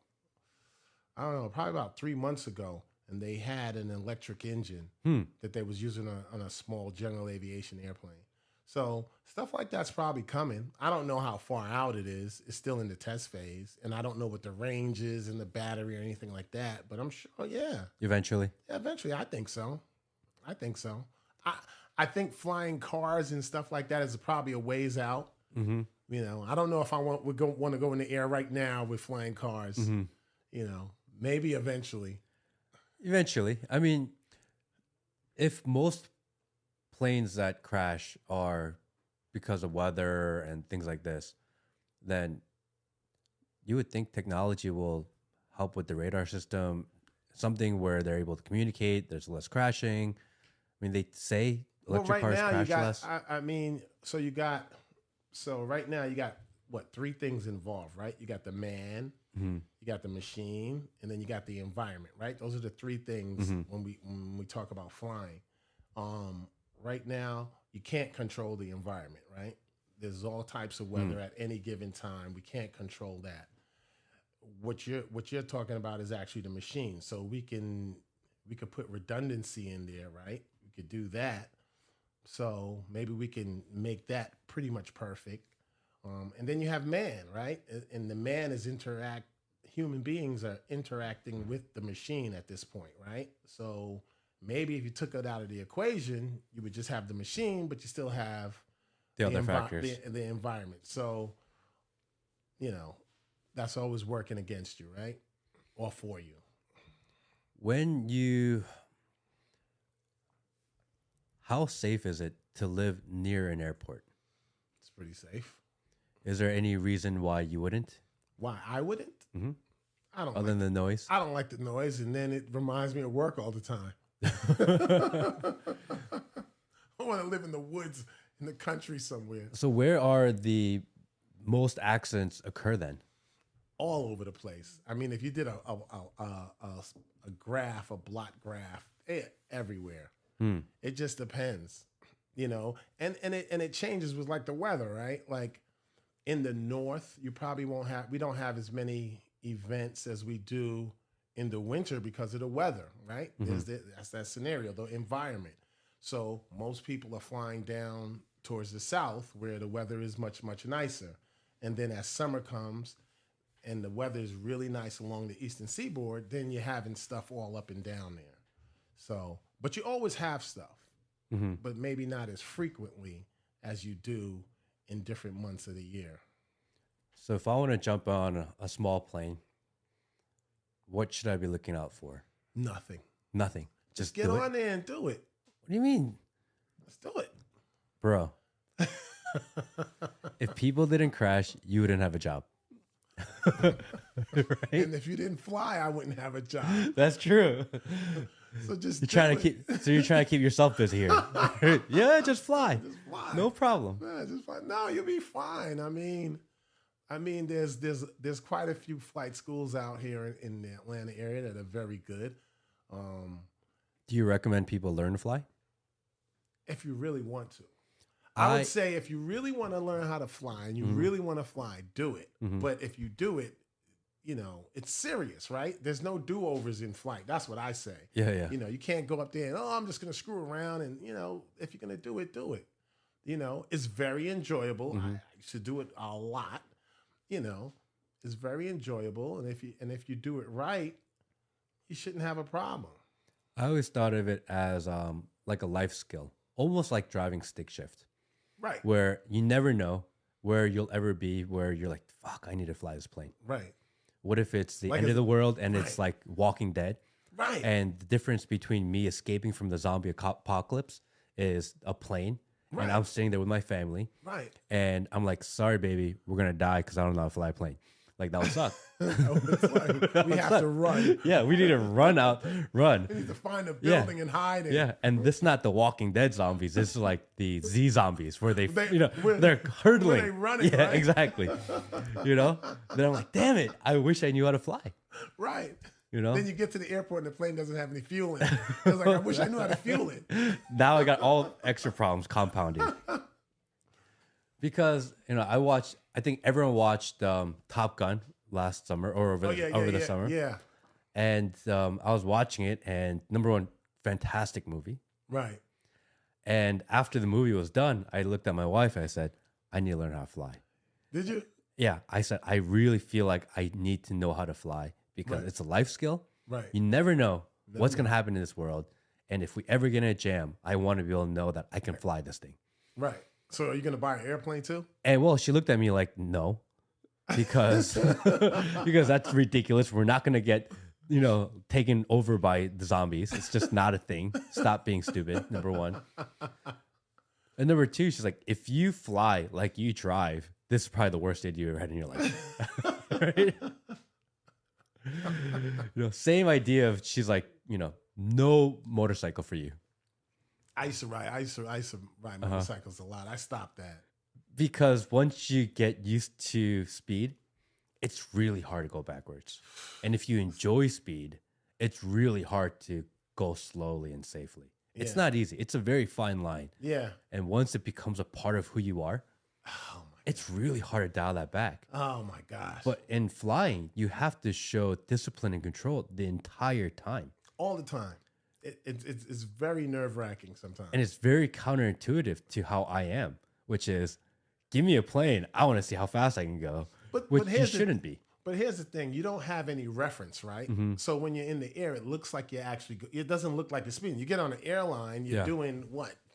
3 months ago, and they had an electric engine that they was using on a small general aviation airplane. So stuff like that's probably coming. I don't know how far out it is. It's still in the test phase, and I don't know what the range is and the battery or anything like that. But I'm sure, yeah. Eventually? Yeah, eventually, I think so. I think flying cars and stuff like that is probably a ways out. Mm-hmm. I don't know if I want to go in the air right now with flying cars. Mm-hmm. Maybe eventually. Eventually. I mean, if most planes that crash are because of weather and things like this, then you would think technology will help with the radar system, something where they're able to communicate, there's less crashing. I mean, they say electric cars crash less. So right now you got what, 3 things involved, right? You got the man, you got the machine, and then you got the environment, right? Those are the 3 things when we talk about flying. Right now, you can't control the environment, right? There's all types of weather at any given time. We can't control that. What you're talking about is actually the machine. So we could put redundancy in there, right? We could do that. So maybe we can make that pretty much perfect. And then you have man, right? And the man is human beings are interacting with the machine at this point, right? So maybe if you took it out of the equation, you would just have the machine, but you still have the other factors, the environment. So, that's always working against you, right? Or for you. How safe is it to live near an airport? It's pretty safe. Is there any reason why you wouldn't? Why I wouldn't? Mm-hmm. I don't. Other than the noise? I don't like the noise, and then it reminds me of work all the time. I want to live in the woods, in the country somewhere. So where are the most accidents occur then? All over the place. I mean, if you did a graph, a blot graph, everywhere. It just depends, and it changes with like the weather, right? Like in the north, you probably we don't have as many events as we do in the winter because of the weather, right? That's that scenario, the environment. So most people are flying down towards the south where the weather is much, much nicer. And then as summer comes and the weather is really nice along the eastern seaboard, then you're having stuff all up and down there. So, but you always have stuff, but maybe not as frequently as you do in different months of the year. So if I want to jump on a small plane, what should I be looking out for? Nothing. Nothing. Just get do it. on there and do it. What do you mean? Let's do it. Bro, if people didn't crash, you wouldn't have a job. Right? And if you didn't fly, I wouldn't have a job. That's true. So just You're trying to keep yourself busy here. Yeah, just fly. Just fly. No problem. Yeah, just fly. No, you'll be fine. I mean, there's quite a few flight schools out here in the Atlanta area that are very good. Do you recommend people learn to fly? If you really want to. I would say if you really want to learn how to fly and you really want to fly, do it. But if you do it, it's serious, right? There's no do-overs in flight. That's what I say. Yeah. You can't go up there and, I'm just going to screw around. And, if you're going to do it, do it. It's very enjoyable. I used to do it a lot. It's very enjoyable. And if you do it right, you shouldn't have a problem. I always thought of it as like a life skill, almost like driving stick shift. Right. Where you never know where you'll ever be, where you're like, fuck, I need to fly this plane. Right. What if it's the Like end of the world and right. it's like Walking Dead? Right. And the difference between me escaping from the zombie apocalypse is a plane. Right. And I'm sitting there with my family. Right. And I'm like, sorry, baby, we're going to die because I don't know how to fly a plane. Like, that would suck. We have to run. Yeah, we need to run. We need to find a building and hide in. Yeah, and this is not the Walking Dead zombies. This is like the Z zombies where they're where hurdling. they running, yeah, right? exactly. Then I'm like, damn it, I wish I knew how to fly. Right. Then you get to the airport and the plane doesn't have any fuel in it. I was like, I wish I knew how to fuel it. Now I got all extra problems compounded. Because, I think everyone watched Top Gun last summer or over the summer. Yeah. And I was watching it, and number one, fantastic movie. Right. And after the movie was done, I looked at my wife and I said, I need to learn how to fly. Did you? Yeah. I said, I really feel like I need to know how to fly because it's a life skill. Right. You never know what's going to happen in this world. And if we ever get in a jam, I want to be able to know that I can fly this thing. Right. So are you going to buy an airplane too? And well, she looked at me like, no, because that's ridiculous. We're not going to get, taken over by the zombies. It's just not a thing. Stop being stupid. Number one. And number two, she's like, if you fly like you drive, this is probably the worst idea you ever had in your life. Right? Same idea of she's like, no motorcycle for you. I used to ride motorcycles a lot. I stopped that. Because once you get used to speed, it's really hard to go backwards. And if you enjoy speed, it's really hard to go slowly and safely. Yeah. It's not easy. It's a very fine line. Yeah. And once it becomes a part of who you are, it's really hard to dial that back. Oh my gosh. But in flying, you have to show discipline and control the entire time. All the time. It's very nerve-wracking sometimes. And it's very counterintuitive to how I am, which is, give me a plane. I want to see how fast I can go, which you shouldn't be. But here's the thing. You don't have any reference, right? Mm-hmm. So when you're in the air, it looks like you're it doesn't look like you're speeding. You get on an airline, you're doing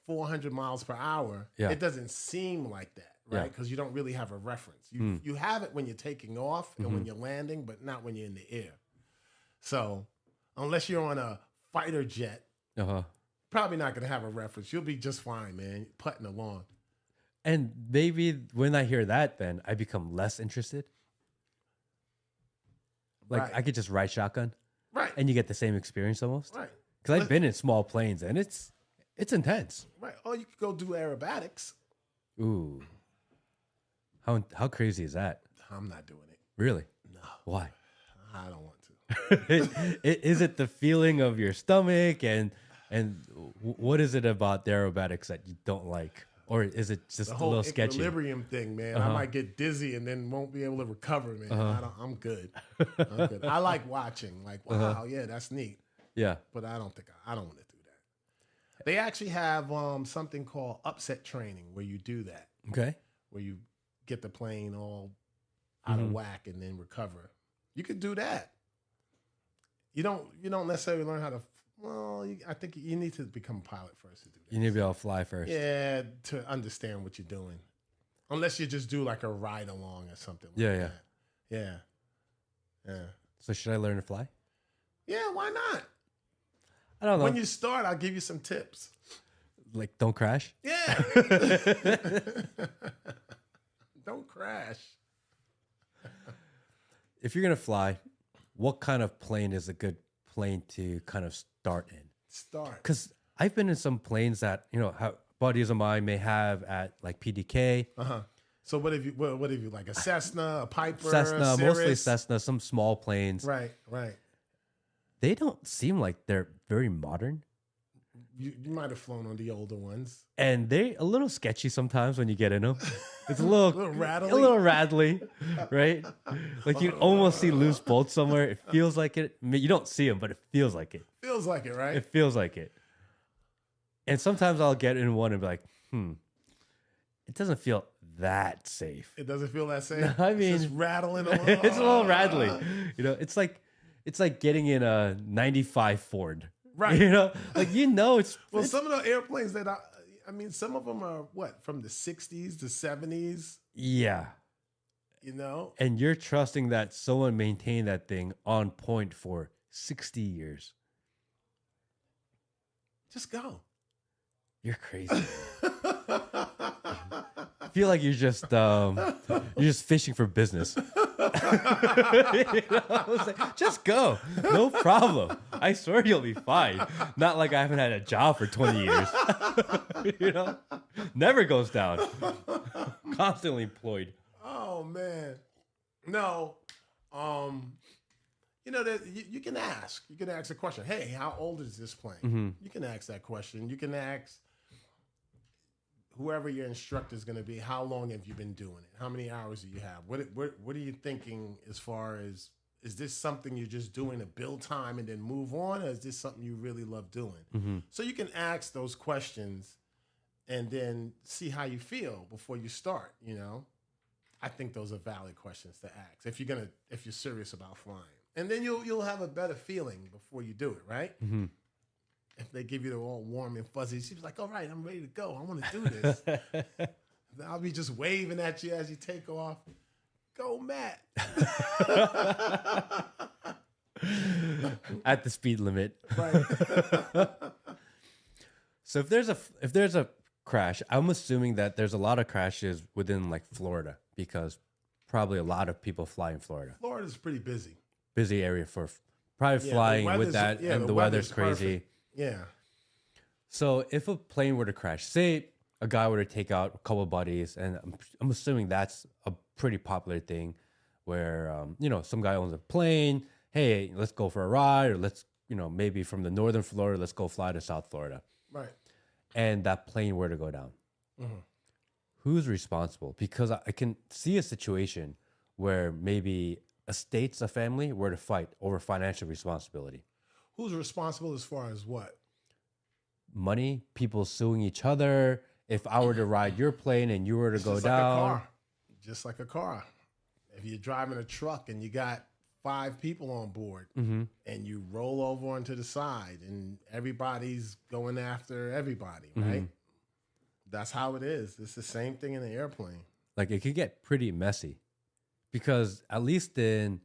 400 miles per hour. Yeah. It doesn't seem like that, right? Because you don't really have a reference. You have it when you're taking off and when you're landing, but not when you're in the air. So unless you're on a fighter jet, probably not going to have a reference. You'll be just fine, man, putting along. And maybe when I hear that, then I become less interested. Like I could just ride shotgun, right? And you get the same experience almost, right? Because I've been in small planes and it's intense, right? Or you could go do aerobatics. Ooh, how crazy is that? I'm not doing it. Really? No. Why? I don't want to. Is it the feeling of your stomach and what is it about the aerobatics that you don't like? Or is it just a little sketchy? The whole equilibrium thing, man. I might get dizzy and then won't be able to recover, man. I'm good. I'm good. I like watching. Like, wow, yeah, that's neat. Yeah. But I don't want to do that. They actually have something called upset training where you do that. Okay. Where you get the plane all out of whack and then recover. You could do that. You don't necessarily learn how to. Well, I think you need to become a pilot first to do that. You need to be able to fly first. Yeah, to understand what you're doing. Unless you just do like a ride along or something. Like Yeah, that. Yeah. Yeah. So should I learn to fly? Yeah, why not? I don't know. When you start, I'll give you some tips. Like, don't crash. Yeah. Don't crash. If you're gonna fly, what kind of plane is a good plane to kind of start in? Start. Because I've been in some planes that buddies of mine may have at like PDK. So what have you like a Cessna, a Piper, Cessna, a mostly Cirrus? Cessna, some small planes. Right, right. They don't seem like they're very modern. You might have flown on the older ones. And they're a little sketchy sometimes when you get in them. It's a little rattly. a little rattly, right? Like you almost see loose bolts somewhere. It feels like it. I mean, you don't see them, but it feels like it. Feels like it, right? It feels like it. And sometimes I'll get in one and be like, it doesn't feel that safe. It doesn't feel that safe. I mean, it's just rattling a little. It's a little rattly. It's like getting in a 95 Ford. Right. It's Well, some of the airplanes that I mean, some of them are from the 60s, the 70s. Yeah. And you're trusting that someone maintained that thing on point for 60 years. Just go. You're crazy. I feel like you're just fishing for business. I was like, just go. No problem. I swear you'll be fine. Not like I haven't had a job for 20 years. Never goes down. Constantly employed. Oh man. No. That you can ask. You can ask a question. Hey, how old is this plane? Mm-hmm. You can ask that question. You can ask whoever your instructor is going to be, how long have you been doing it? How many hours do you have? What are you thinking as far as, is this something you're just doing to build time and then move on? Or is this something you really love doing? Mm-hmm. So you can ask those questions and then see how you feel before you start, I think those are valid questions to ask if you're serious about flying. And then you'll have a better feeling before you do it, right? Mm-hmm. If they give you the all warm and fuzzy, she's like, all right, I'm ready to go. I want to do this. I'll be just waving at you as you take off. Go, Matt. At the speed limit. Right. So if there's a crash, I'm assuming that there's a lot of crashes within like Florida because probably a lot of people fly in Florida. Florida's pretty busy. Busy area for probably flying with that, and the weather's crazy. Perfect. Yeah. So if a plane were to crash, say a guy were to take out a couple of buddies, and I'm assuming that's a pretty popular thing where, some guy owns a plane. Hey, let's go for a ride, or let's, maybe from the northern Florida, let's go fly to South Florida. Right. And that plane were to go down. Mm-hmm. Who's responsible? Because I can see a situation where maybe a family were to fight over financial responsibility. Who's responsible as far as what? Money, people suing each other. If I were to ride your plane and you were to go down. Just like a car. If you're driving a truck and you got 5 people on board Mm-hmm. and you roll over onto the side and everybody's going after everybody, Mm-hmm. right? That's how it is. It's the same thing in the airplane. Like it could get pretty messy because at least in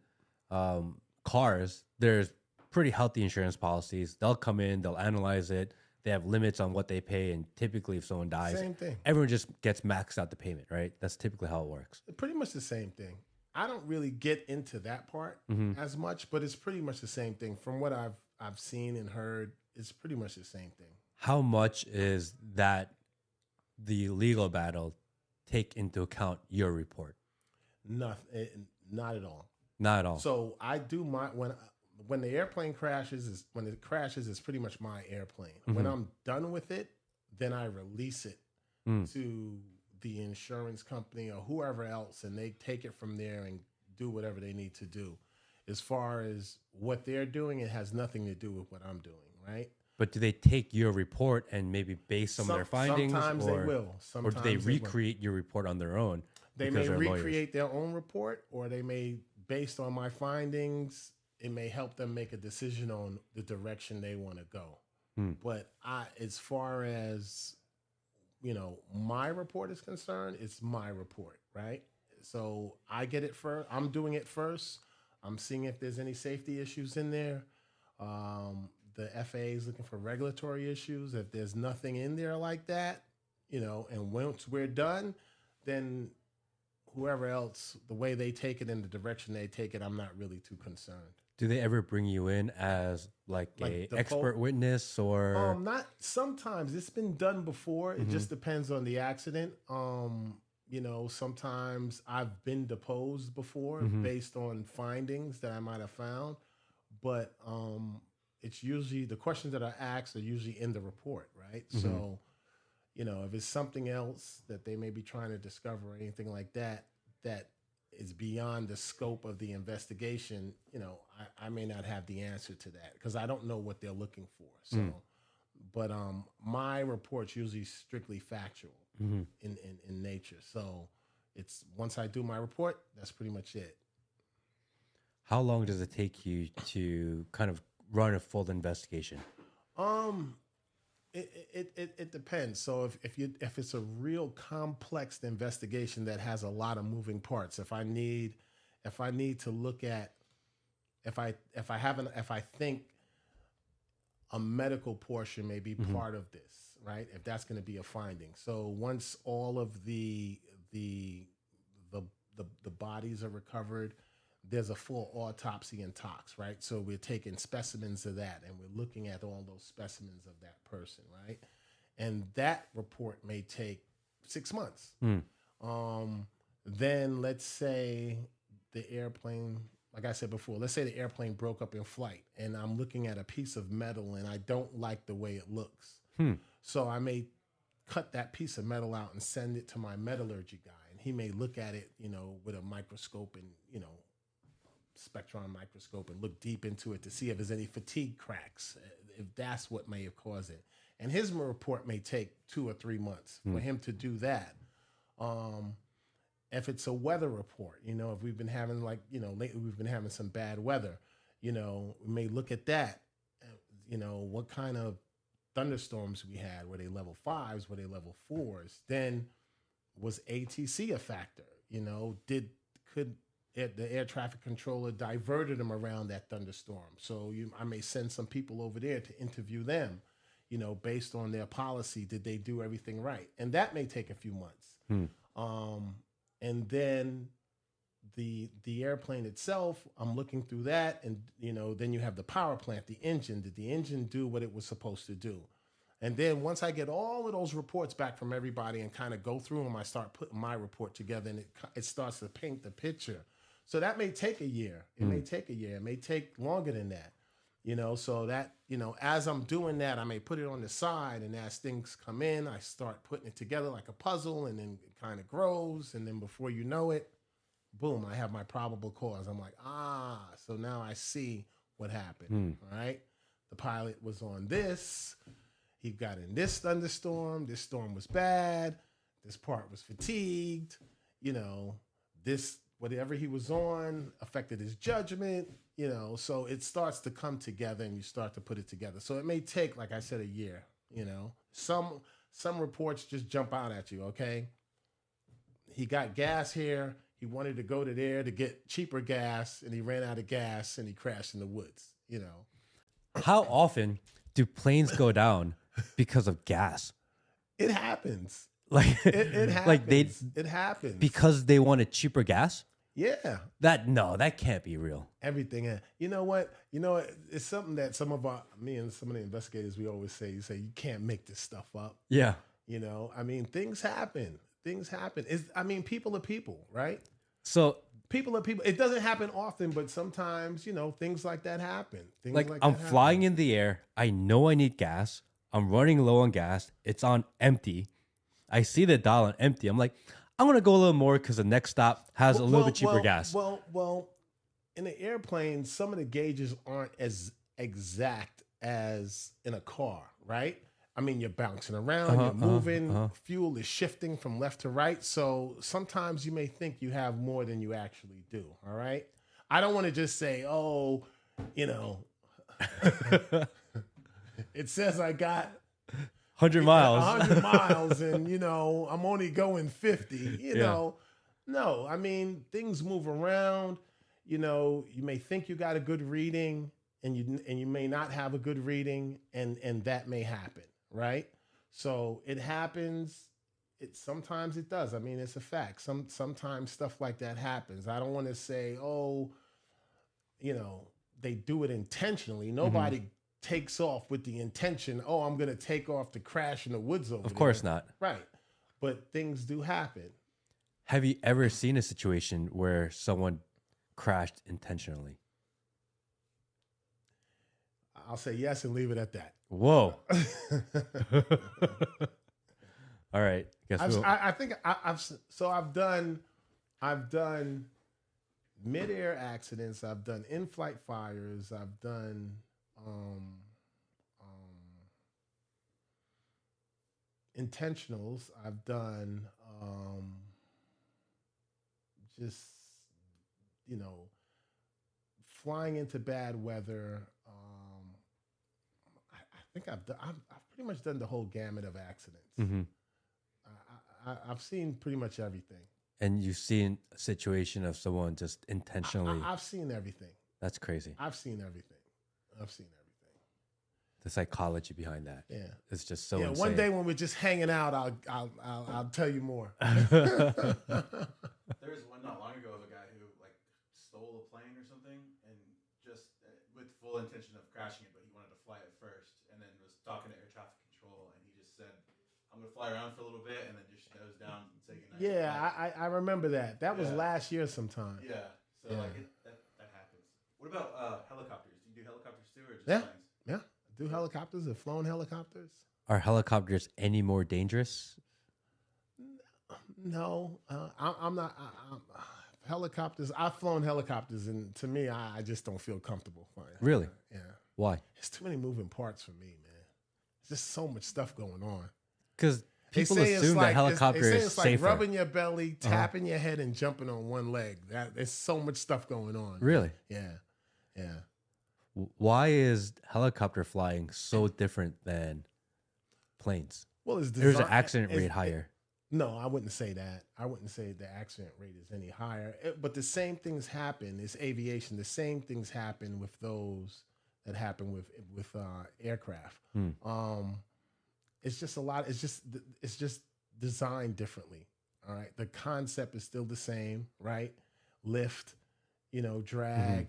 cars, there's pretty healthy insurance policies. They'll come in, they'll analyze it. They have limits on what they pay. And typically if someone dies, Same thing. everyone just gets maxed out the payment, right? That's typically how it works. Pretty much the same thing. I don't really get into that part as much, but it's pretty much the same thing. From what I've seen and heard, it's pretty much the same thing. How much is that the legal battle take into account your report? Nothing, not at all. Not at all. So I do when the airplane crashes, it's pretty much my airplane. When I'm done with it, then I release it to the insurance company or whoever else, and they take it from there and do whatever they need to do. As far as what they're doing, it has nothing to do with what I'm doing, right? But do they take your report and maybe base on their findings? Sometimes they will. Sometimes or do they recreate your report on their own? They may recreate their own report, or they may, based on my findings, it may help them make a decision on the direction they want to go. But as far as my report is concerned, it's my report, right? So I get it first. I'm doing it first. I'm seeing if there's any safety issues in there. The FAA is looking for regulatory issues. If there's nothing in there like that, and once we're done, then whoever else, the way they take it in the direction they take it, I'm not really too concerned. Do they ever bring you in as like a expert witness or? Not sometimes. It's been done before. It just depends on the accident. Sometimes I've been deposed before based on findings that I might have found, but it's usually the questions that are asked are usually in the report, right? So, if it's something else that they may be trying to discover or anything like that, that is beyond the scope of the investigation, I may not have the answer to that because I don't know what they're looking for. So, but my report's usually strictly factual in nature. So it's once I do my report, that's pretty much it. How long does it take you to kind of run a full investigation? It depends. So if it's a real complex investigation that has a lot of moving parts, if I need to look at if I think a medical portion may be part of this, right? If that's going to be a finding. So once all of the bodies are recovered, there's a full autopsy and tox, right? So we're taking specimens of that and we're looking at all those specimens of that person, right? And that report may take 6 months. Then let's say the airplane, like I said before, let's say the airplane broke up in flight and I'm looking at a piece of metal and I don't like the way it looks. So I may cut that piece of metal out and send it to my metallurgy guy. And he may look at it, with a microscope and, spectron microscope and look deep into it to see if there's any fatigue cracks, if that's what may have caused it. And his report may take 2 or 3 months for him to do that. If it's a weather report, if we've been having lately we've been having some bad weather, we may look at that, what kind of thunderstorms we had. Were they level 5s? Were they level 4s? Then was ATC a factor? Could the air traffic controller diverted them around that thunderstorm? So I may send some people over there to interview them, based on their policy. Did they do everything right? And that may take a few months. And then the airplane itself, I'm looking through that. And, then you have the power plant, the engine. Did the engine do what it was supposed to do? And then once I get all of those reports back from everybody and kind of go through them, I start putting my report together and it starts to paint the picture. So that may take a year. It may take a year. It may take longer than that. So that, as I'm doing that, I may put it on the side, and as things come in, I start putting it together like a puzzle, and then it kind of grows. And then before you know it, boom, I have my probable cause. I'm like, so now I see what happened. All right. The pilot was on this. He got in this thunderstorm. This storm was bad. This part was fatigued. This, whatever he was on affected his judgment, so it starts to come together and you start to put it together. So it may take, like I said, a year, some reports just jump out at you. Okay. He got gas here. He wanted to go to there to get cheaper gas and he ran out of gas and he crashed in the woods, How often do planes go down because of gas? It happens. Like it happens. It happens because they wanted cheaper gas. Yeah. That can't be real. Everything. You know what? It's something that me and some of the investigators, we always say, you can't make this stuff up. Yeah. Things happen. People are people, right? So people are people. It doesn't happen often, but sometimes, things like that happen. I'm flying in the air. I know I need gas. I'm running low on gas. It's on empty. I see the dial on empty. I'm like, I'm going to go a little more because the next stop has a little bit cheaper gas. Well, in an airplane, some of the gauges aren't as exact as in a car, right? You're bouncing around, you're moving, fuel is shifting from left to right. So sometimes you may think you have more than you actually do, all right? I don't want to just say, it says I got 100 miles. 100 miles, and I'm only going 50. No, I mean, things move around. You may think you got a good reading, and you may not have a good reading, and that may happen, right? So it happens. Sometimes it does. I mean, it's a fact. Sometimes stuff like that happens. I don't want to say, they do it intentionally. Nobody takes off with the intention, I'm going to take off to crash in the woods over there. Of course not. Right. But things do happen. Have you ever seen a situation where someone crashed intentionally? I'll say yes and leave it at that. Whoa. All right. I think I've done mid-air accidents. I've done in-flight fires. I've done intentionals. I've done just flying into bad weather. I think I've pretty much done the whole gamut of accidents. Mm-hmm. I've seen pretty much everything. And you've seen a situation of someone just intentionally. I've seen everything. That's crazy. I've seen everything. The psychology behind that. Yeah, it's just so insane. One day when we're just hanging out, I'll tell you more. There was one not long ago of a guy who stole a plane or something, and just with full intention of crashing it, but he wanted to fly it first, and then was talking to air traffic control, and he just said, "I'm gonna fly around for a little bit," and then just nose down and say goodnight. Yeah, I remember that. That was last year sometime. Yeah, so that happens. What about helicopters? Do you do helicopters too, or just planes? Yeah. Do helicopters? Have flown helicopters? Are helicopters any more dangerous? No, I'm not. Helicopters. I've flown helicopters, and to me, I just don't feel comfortable flying. Really? Yeah. Why? It's too many moving parts for me, man. There's just so much stuff going on. Because people assume that helicopter is it's safer. Like rubbing your belly, tapping your head, and jumping on one leg. There's so much stuff going on. Really? Yeah. Why is helicopter flying so different than planes? Well, there's an accident rate higher. No, I wouldn't say that. I wouldn't say the accident rate is any higher. But the same things happen. It's aviation. The same things happen with those that happen with aircraft. It's just a lot. It's just designed differently. All right. The concept is still the same, right? Lift, drag.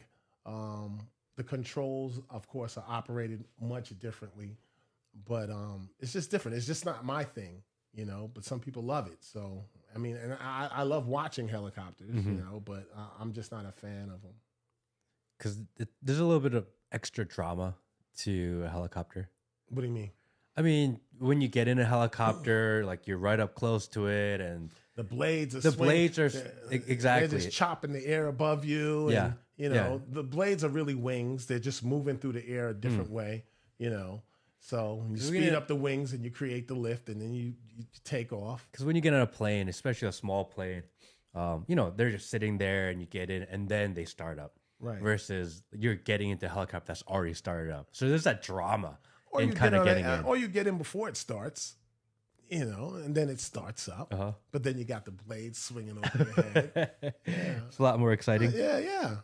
The controls, of course, are operated much differently, but it's just different. It's just not my thing, but some people love it. So, I mean, and I love watching helicopters, but I'm just not a fan of them. Because there's a little bit of extra drama to a helicopter. What do you mean? I mean, when you get in a helicopter, you're right up close to it, and the blades are exactly. They're just chopping the air above you. And, the blades are really wings. They're just moving through the air a different way, So you speed up the wings and you create the lift, and then you take off. Because when you get on a plane, especially a small plane, they're just sitting there and you get in and then they start up. Right. Versus you're getting into a helicopter that's already started up. So there's that drama or in kind of getting in. Or you get in before it starts, and then it starts up. But then you got the blades swinging over your head. Yeah. It's a lot more exciting. Yeah.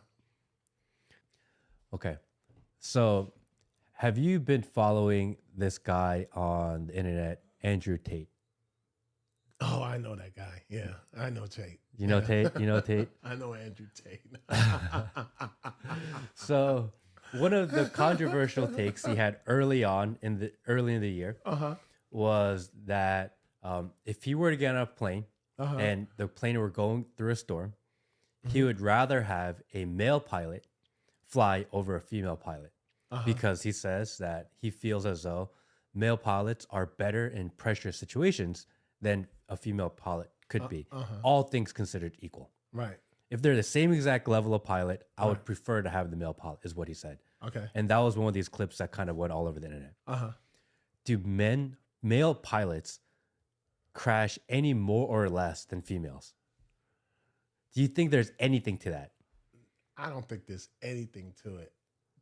Okay. So have you been following this guy on the internet, Andrew Tate? Oh, I know that guy. Yeah, I know Tate. You know Tate? You know Tate? I know Andrew Tate. So one of the controversial takes he had early in the year was that if he were to get on a plane and the plane were going through a storm, he would rather have a male pilot fly over a female pilot because he says that he feels as though male pilots are better in pressure situations than a female pilot could be. All things considered equal. Right. If they're the same exact level of pilot, I would prefer to have the male pilot, is what he said. Okay. And that was one of these clips that kind of went all over the internet. Do male pilots crash any more or less than females? Do you think there's anything to that? I don't think there's anything to it.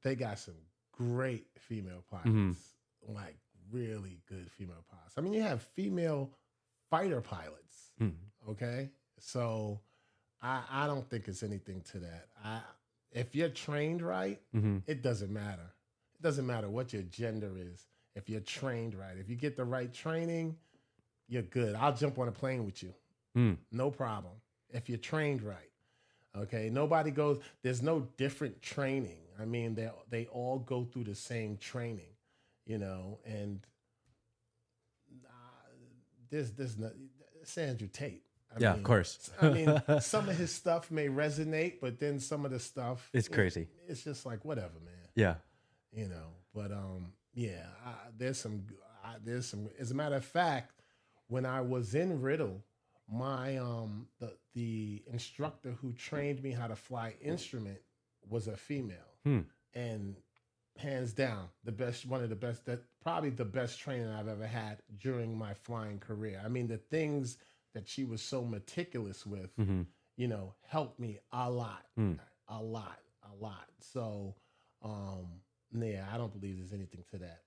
They got some great female pilots, like really good female pilots. I mean, you have female fighter pilots. Okay, so I don't think it's anything to that. If you're trained right, it doesn't matter. It doesn't matter what your gender is. If you're trained right, if you get the right training, you're good. I'll jump on a plane with you. No problem. If you're trained right. Okay. Nobody goes, there's no different training. I mean, they all go through the same training, you know, and there's no, it's Andrew Tate. I mean, of course. I mean, some of his stuff may resonate, but then some of the stuff, It's crazy. It's just like, whatever, man. Yeah. You know, but yeah, there's some, as a matter of fact, when I was in Riddle, my the instructor who trained me how to fly instrument was a female, and hands down one of the best, that probably the best training I've ever had during my flying career. I mean, the things that she was so meticulous with, you know, helped me a lot. So, yeah, I don't believe there's anything to that.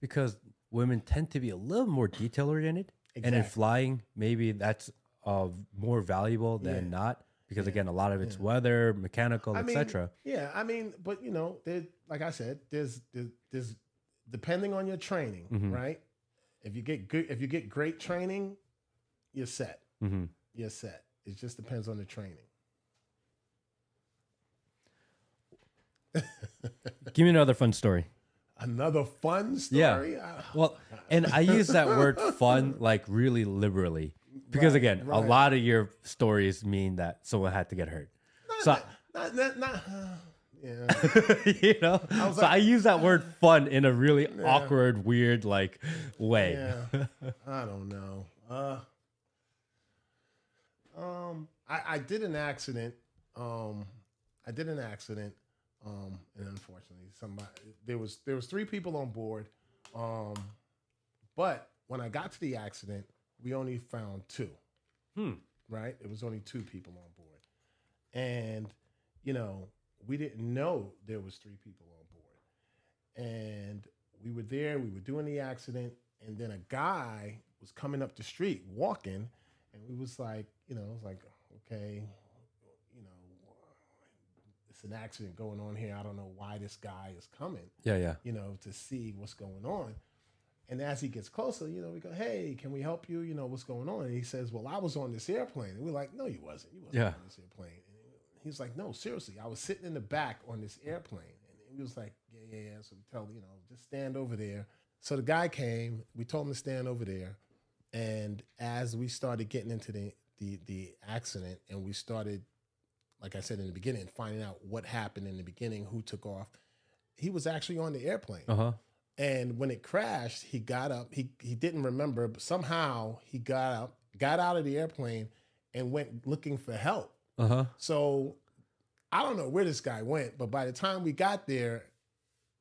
Because women tend to be a little more detail oriented. And in flying, maybe that's more valuable than not. Because again, a lot of it's weather, mechanical, etc. Yeah, I mean, but you know, like I said, there's depending on your training, right? If you get great training, you're set. You're set. It just depends on the training. Give me another fun story. Another fun story? Yeah. Well, and I use that word fun like really liberally. Because again, a lot of your stories mean that someone had to get hurt. Yeah. You know? I use that word fun in a really awkward, weird like way. Yeah. I don't know. I did an accident. And unfortunately, there was 3 people on board. But when I got to the accident, we only found 2. Right? It was only 2 people on board. And, you know, we didn't know there was 3 people on board. And we were there, we were doing the accident, and then a guy was coming up the street walking, and we was like, you know, it was like, okay, you know, it's an accident going on here. I don't know why this guy is coming. Yeah. You know, to see what's going on. And as he gets closer, you know, we go, hey, can we help you? You know, what's going on? And he says, well, I was on this airplane. And we're like, no, you wasn't. You wasn't on this airplane. And he's like, no, seriously, I was sitting in the back on this airplane. And he was like, yeah. So we tell him, you know, just stand over there. So the guy came. We told him to stand over there. And as we started getting into the accident, and we started, like I said in the beginning, finding out what happened in the beginning, who took off, he was actually on the airplane. And when it crashed, he got up. He didn't remember, but somehow he got up, got out of the airplane, and went looking for help. So I don't know where this guy went, but by the time we got there,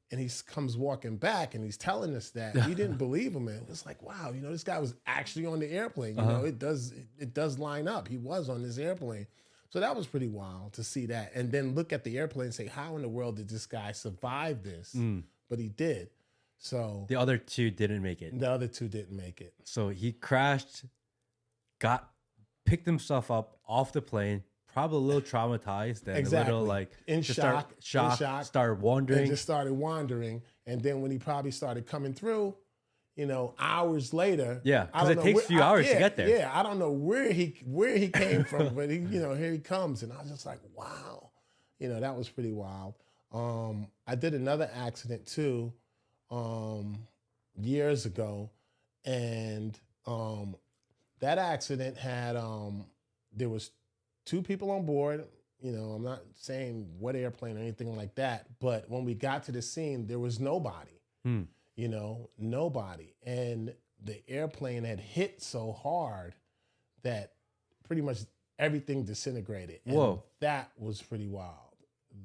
and he comes walking back, and he's telling us that, we didn't believe him. And it's like, wow, you know, this guy was actually on the airplane. You know, it does line up. He was on this airplane. So that was pretty wild to see that, and then look at the airplane and say, how in the world did this guy survive this? But he did. So the other 2 didn't make it. The other 2 didn't make it. So he crashed, picked himself up off the plane, probably a little traumatized, and a little like in shock, started wandering. And just started wandering. And then when he probably started coming through, you know, hours later. Yeah, because it takes a few hours to get there. Yeah, I don't know where he came from, but he, you know, here he comes. And I was just like, wow. You know, that was pretty wild. I did another accident too. Years ago, and that accident had there was 2 people on board. You know, I'm not saying what airplane or anything like that, but when we got to the scene, there was nobody. You know, nobody, and the airplane had hit so hard that pretty much everything disintegrated. And whoa, that was pretty wild.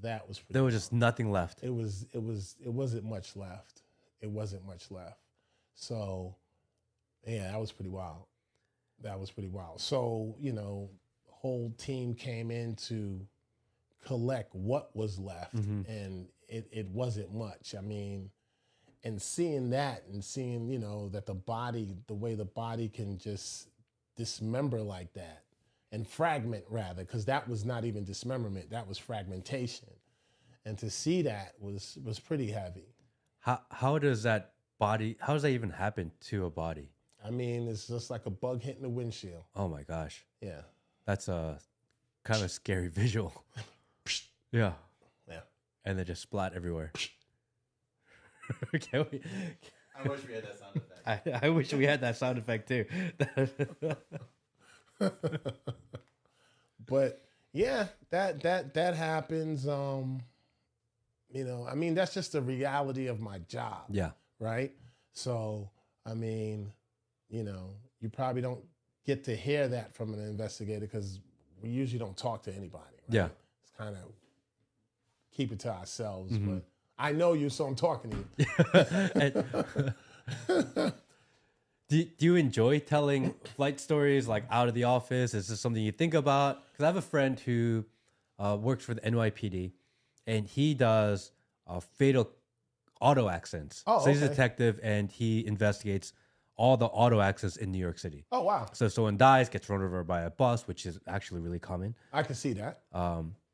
That was pretty. There was just nothing left. It wasn't much left. It wasn't much left. So, yeah, that was pretty wild. So, you know, the whole team came in to collect what was left, and it wasn't much. I mean, and seeing that and seeing, you know, that the way the body can just dismember like that and fragment rather, because that was not even dismemberment, that was fragmentation. And to see that was pretty heavy. How does that even happen to a body? I mean, it's just like a bug hitting the windshield. Oh my gosh. Yeah. That's a kind of a scary visual. Yeah. Yeah. And they just splat everywhere. Can we? I wish we had that sound effect. I wish we had that sound effect too. But yeah, that happens. You know, I mean, that's just the reality of my job. Yeah. Right. So, I mean, you know, you probably don't get to hear that from an investigator because we usually don't talk to anybody. Right? Yeah. It's kind of keep it to ourselves. But I know you, so I'm talking to you. Do you enjoy telling flight stories like out of the office? Is this something you think about? Because I have a friend who works for the NYPD, and he does fatal auto accidents. Oh, so he's a okay. detective, and he investigates all the auto accidents in New York City. Oh, wow. So if someone dies, gets run over by a bus, which is actually really common. I can see that.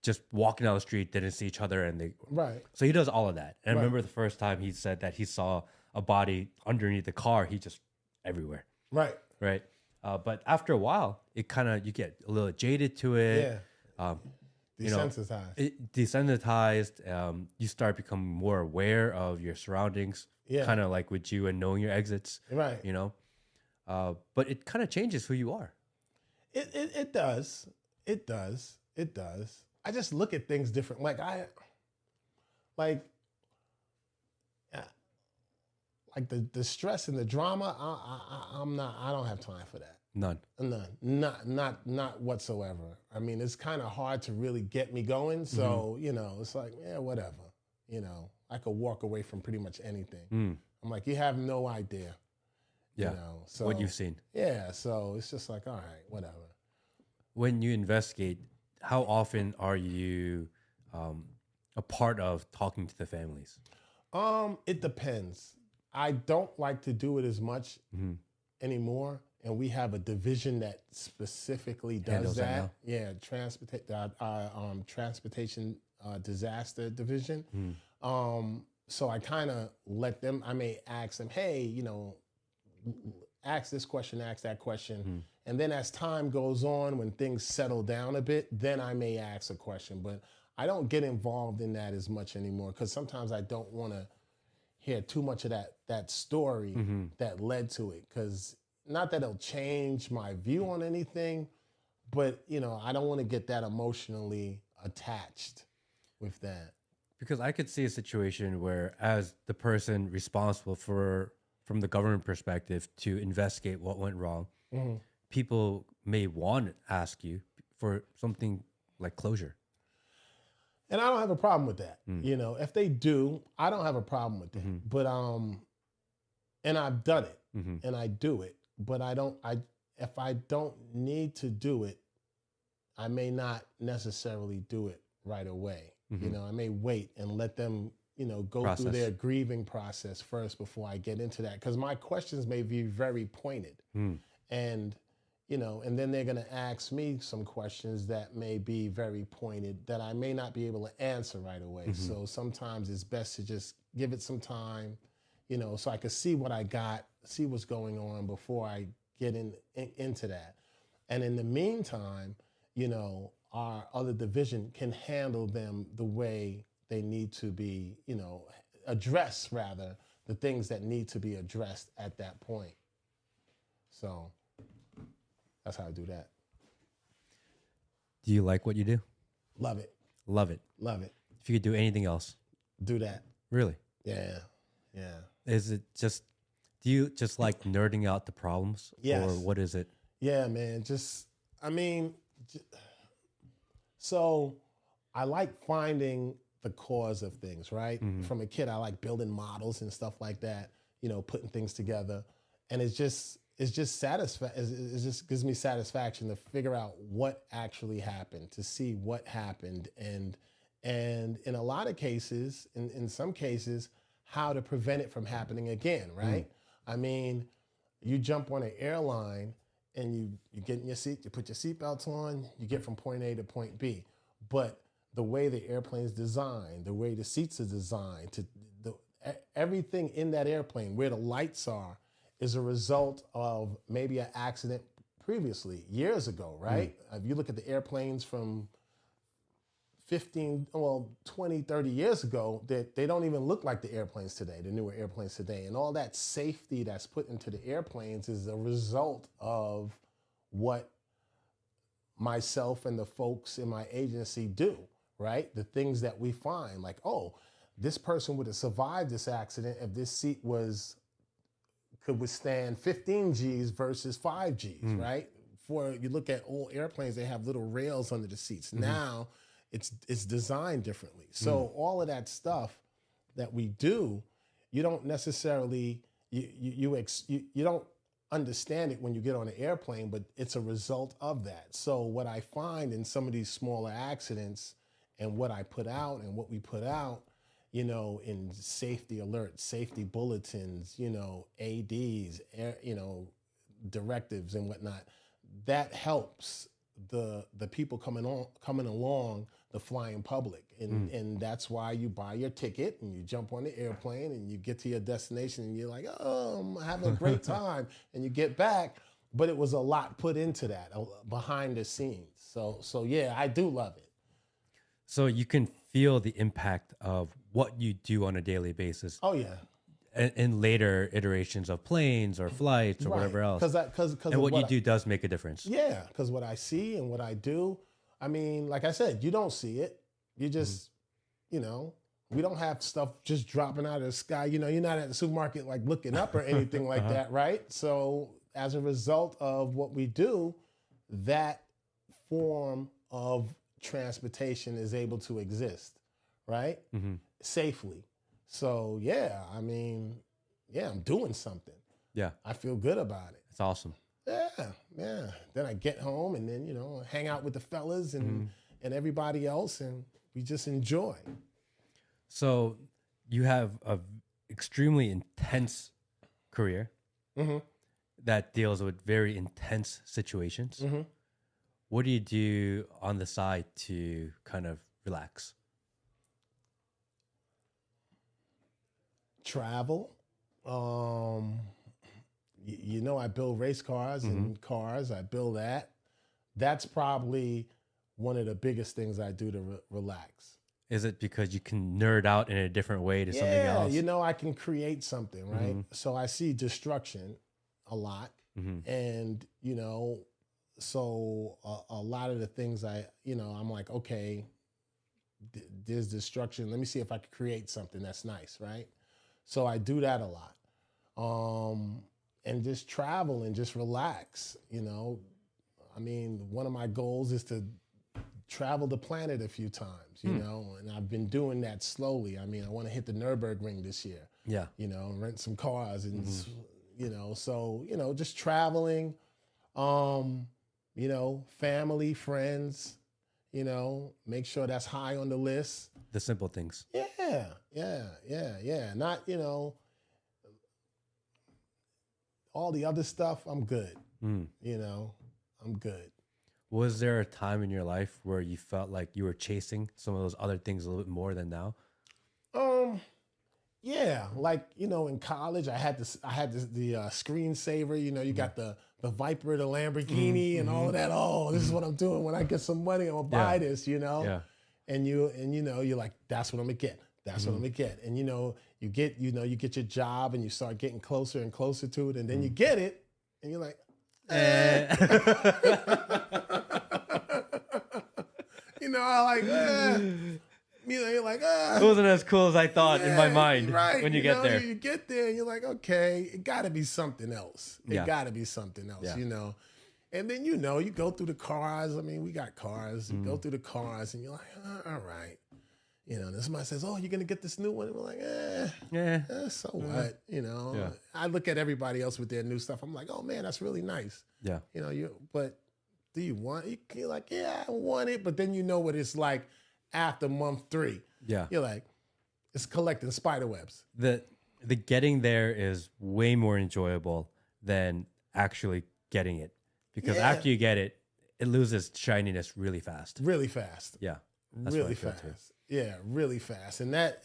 Just walking down the street, didn't see each other, and they. Right. So he does all of that. And I Right. remember the first time he said that he saw a body underneath the car. He just everywhere. Right. Right. But after a while, it kind of, you get a little jaded to it. Yeah. You know, Desensitized. Desensitized. You start becoming more aware of your surroundings. Yeah. Kind of like with you and knowing your exits. Right. You know, but it kind of changes who you are. It does. It does. It does. I just look at things different. Like the stress and the drama. I don't have time for that. None. Not whatsoever. I mean, it's kind of hard to really get me going. So, you know, it's like, yeah, whatever. You know, I could walk away from pretty much anything. I'm like, you have no idea. Yeah. You know, so What you've seen. Yeah. So it's just like, all right, whatever. When you investigate, how often are you a part of talking to the families? It depends. I don't like to do it as much anymore. And we have a division that specifically does Handles that that. now? Yeah, transportation disaster division. So I kind of let them. I may ask them, hey, you know, ask this question, ask that question, and then as time goes on, when things settle down a bit, then I may ask a question. But I don't get involved in that as much anymore because sometimes I don't want to hear too much of that story that led to it, because not that it'll change my view on anything, but you know, I don't want to get that emotionally attached with that. Because I could see a situation where, as the person responsible from the government perspective to investigate what went wrong, people may want to ask you for something like closure. And I don't have a problem with that. You know, if they do, I don't have a problem with that. But and I've done it and I do it, but if I don't need to do it, I may not necessarily do it right away. You know, I may wait and let them, you know, go through their grieving process first before I get into that. Because my questions may be very pointed. And, you know, and then they're going to ask me some questions that may be very pointed that I may not be able to answer right away. So sometimes it's best to just give it some time, you know, so I can see what I got, see what's going on before I get into that. And in the meantime, you know, our other division can handle them the way they need to be, you know, address rather the things that need to be addressed at that point. So that's how I do that. Do you like what you do? Love it. Love it. Love it. If you could do anything else, Do that. really? Yeah. Yeah. Is it just, do you just like nerding out the problems? Yes. Or what is it? Yeah, man. So I like finding the cause of things, right? From a kid, I like building models and stuff like that, you know, putting things together. And it just satisfying. It just gives me satisfaction to figure out what actually happened, to see what happened. And in a lot of cases, in some cases, how to prevent it from happening again, right? I mean, you jump on an airline and you get in your seat, you put your seatbelts on, you get from point A to point B. But the way the airplane is designed, the way the seats are designed, everything in that airplane, where the lights are, is a result of maybe an accident previously, years ago, right? If you look at the airplanes from 20, 30 years ago, they don't even look like the airplanes today, the newer airplanes today. And all that safety that's put into the airplanes is a result of what myself and the folks in my agency do, right? The things that we find, like, oh, this person would have survived this accident if this seat could withstand 15 Gs versus 5 Gs, right? For you look at old airplanes, they have little rails under the seats. Now it's designed differently. So all of that stuff that we do, you don't necessarily you don't understand it when you get on an airplane, but it's a result of that. So what I find in some of these smaller accidents and what I put out and what we put out, you know, in safety alerts, safety bulletins, you know, ADs, you know, directives and whatnot, that helps the people coming along, the flying public. And that's why you buy your ticket and you jump on the airplane and you get to your destination and you're like, oh, I'm having a great time. And you get back, but it was a lot put into that behind the scenes. So yeah, I do love it. So you can feel the impact of what you do on a daily basis. Oh yeah. In later iterations of planes or flights or whatever else. And what you do does make a difference. Yeah, because what I see and what I do, I mean, like I said, you don't see it. You just, you know, we don't have stuff just dropping out of the sky. You know, you're not at the supermarket like looking up or anything like that, right? So as a result of what we do, that form of transportation is able to exist, right? Safely. So yeah, I mean, yeah, I'm doing something. Yeah. I feel good about it. It's awesome. Yeah. Then I get home and then, you know, hang out with the fellas and everybody else, and we just enjoy. So you have a extremely intense career that deals with very intense situations. What do you do on the side to kind of relax? Travel. You know, I build race cars and cars. I build that. That's probably one of the biggest things I do to relax. Is it because you can nerd out in a different way to something else? You know, I can create something, right? So I see destruction a lot. And, you know, so a lot of the things I'm like, okay, there's destruction. Let me see if I can create something that's nice, right? So I do that a lot. And just travel and just relax, you know. I mean, one of my goals is to travel the planet a few times, you know, and I've been doing that slowly. I mean, I want to hit the Nürburgring this year. Yeah. You know, rent some cars and, you know, so, you know, just traveling, you know, family, friends, you know, make sure that's high on the list. The simple things. Yeah. Not, you know, all the other stuff, I'm good. You know, I'm good. Was there a time in your life where you felt like you were chasing some of those other things a little bit more than now? Yeah, like, you know, in college, I had the screensaver. You know, you got the Viper, the Lamborghini, and all of that. Oh, this is what I'm doing when I get some money. I'm gonna buy this. You know. Yeah. And you know, you're like, that's what I'm gonna get. That's what I'm gonna get. And you know, you get your job, and you start getting closer and closer to it, and then you get it, and you're like, you know, I like, you know, you're like, it wasn't as cool as I thought in my mind. Right. When you get there, you get there, and you're like, okay, it got to be something else. It got to be something else. You know. And then, you know, you go through the cars. I mean, we got cars. You go through the cars, and you're like, all right. You know, then somebody says, oh, you're going to get this new one? And we're like, so what? You know, I look at everybody else with their new stuff. I'm like, oh, man, that's really nice. Yeah. You know, but do you want it? You're like, yeah, I want it. But then you know what it's like after month 3. Yeah. You're like, It's collecting spider webs. The getting there is way more enjoyable than actually getting it, because Yeah. after you get it, it loses shininess really fast. Really fast. Yeah, that's what Really I feel too. fast. Yeah, really fast. And that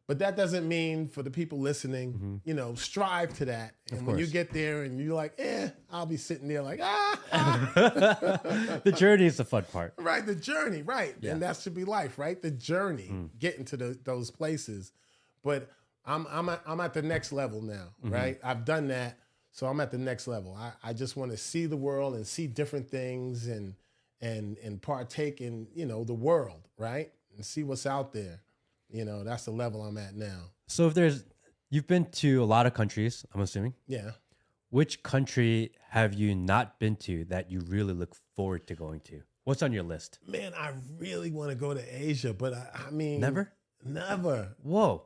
but that doesn't mean for the people listening, you know, strive to that. And when you course. get there and you're like, I'll be sitting there like, The journey is the fun part. right, the journey, right. Yeah. And that should be life, right? The journey, getting to those places. But I'm at the next level now, right? I've done that. So I'm at the next level. I just want to see the world and see different things and partake in, you know, the world, right? And see what's out there. You know, that's the level I'm at now. So you've been to a lot of countries, I'm assuming. Yeah. Which country have you not been to that you really look forward to going to? What's on your list? Man, I really want to go to Asia, but I mean, Never? Never. Whoa.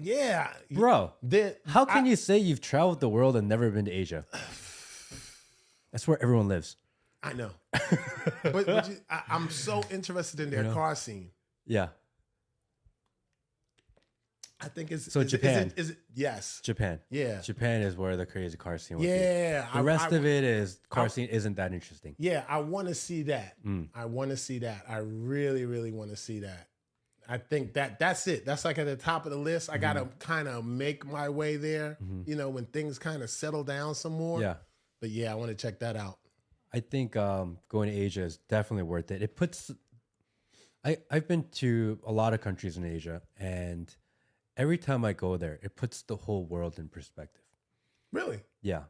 Yeah. Bro, Then how can you say you've traveled the world and never been to Asia? That's where everyone lives. I know. but I'm so interested in their car scene. Yeah. I think it's So Japan. Is it yes. Japan. Yeah. Japan is where the crazy car scene would Yeah. be. The rest of it is car scene isn't that interesting. Yeah, I want to see that. I want to see that. I really, really want to see that. I think that's it. That's like at the top of the list. I got to kind of make my way there, you know, when things kind of settle down some more. Yeah. But yeah, I want to check that out. I think going to Asia is definitely worth it. It puts... I've been to a lot of countries in Asia, and every time I go there, it puts the whole world in perspective. Really? Yeah.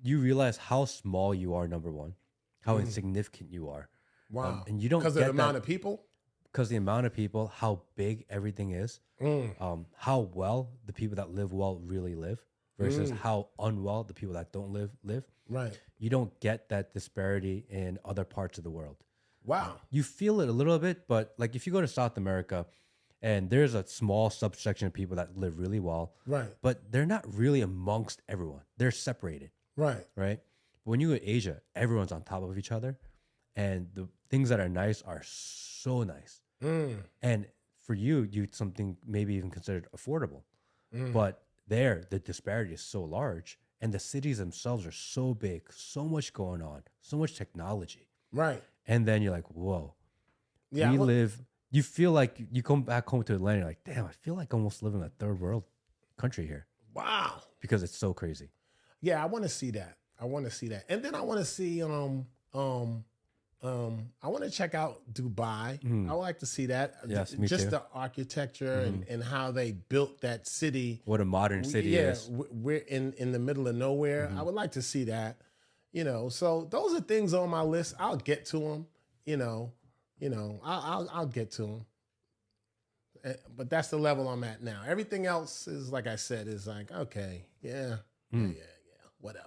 You realize how small you are, number one, how insignificant you are. Wow. And you don't because of the amount of people? Because the amount of people, how big everything is, how well the people that live well really live versus how unwell the people that don't live. Right. You don't get that disparity in other parts of the world. Wow. You feel it a little bit, but like if you go to South America and there's a small subsection of people that live really well, Right. but they're not really amongst everyone. They're separated, Right. right? But when you go to Asia, everyone's on top of each other, and the things that are nice are so nice. And for you something maybe even considered affordable. But there, the disparity is so large, and the cities themselves are so big, so much going on, so much technology. Right. And then you're like, whoa. Yeah. You feel like you come back home to Atlanta, you're like, damn, I feel like I almost live in a third world country here Wow. because it's so crazy. Yeah, I want to see that. And then I want to see I want to check out Dubai. I would like to see that. Yes, me just too. the architecture and how they built that city. What a modern city is. We're in the middle of nowhere. I would like to see that. You know, so those are things on my list. I'll get to them. I'll get to them. But that's the level I'm at now. Everything else is, like I said, is like, okay, yeah, whatever.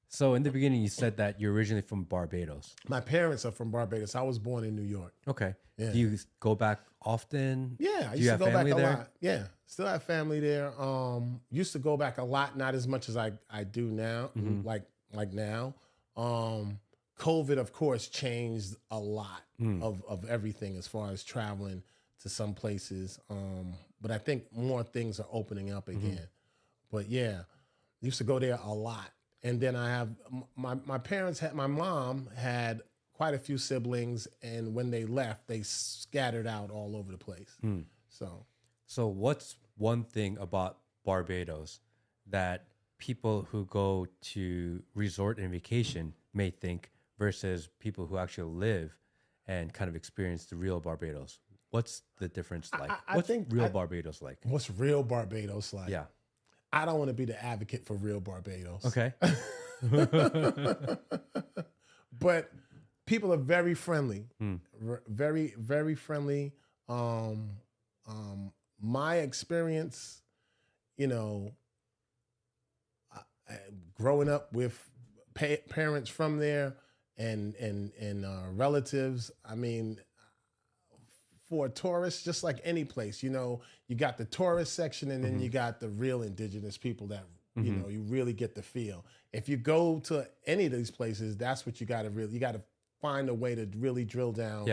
So in the beginning, you said that you're originally from Barbados. My parents are from Barbados. I was born in New York. Okay. Yeah. Do you go back often? Yeah, I Do you used to have go back family a there? lot. Yeah, still have family there. Used to go back a lot, not as much as I do now, like now. COVID, of course, changed a lot of everything as far as traveling to some places. But I think more things are opening up again. But yeah, used to go there a lot. And then I have my parents my mom had quite a few siblings, and when they left, they scattered out all over the place. So what's one thing about Barbados that people who go to resort and vacation may think versus people who actually live and kind of experience the real Barbados? What's the difference like? What's real Barbados like? What's real Barbados like? Yeah. I don't want to be the advocate for real Barbados. Okay. But people are very friendly. Very, very friendly. My experience, growing up with parents from there and relatives, I mean, for a tourist, just like any place, you got the tourist section and then you got the real indigenous people that, you really get the feel. If you go to any of these places, that's what you got to find a way to really drill down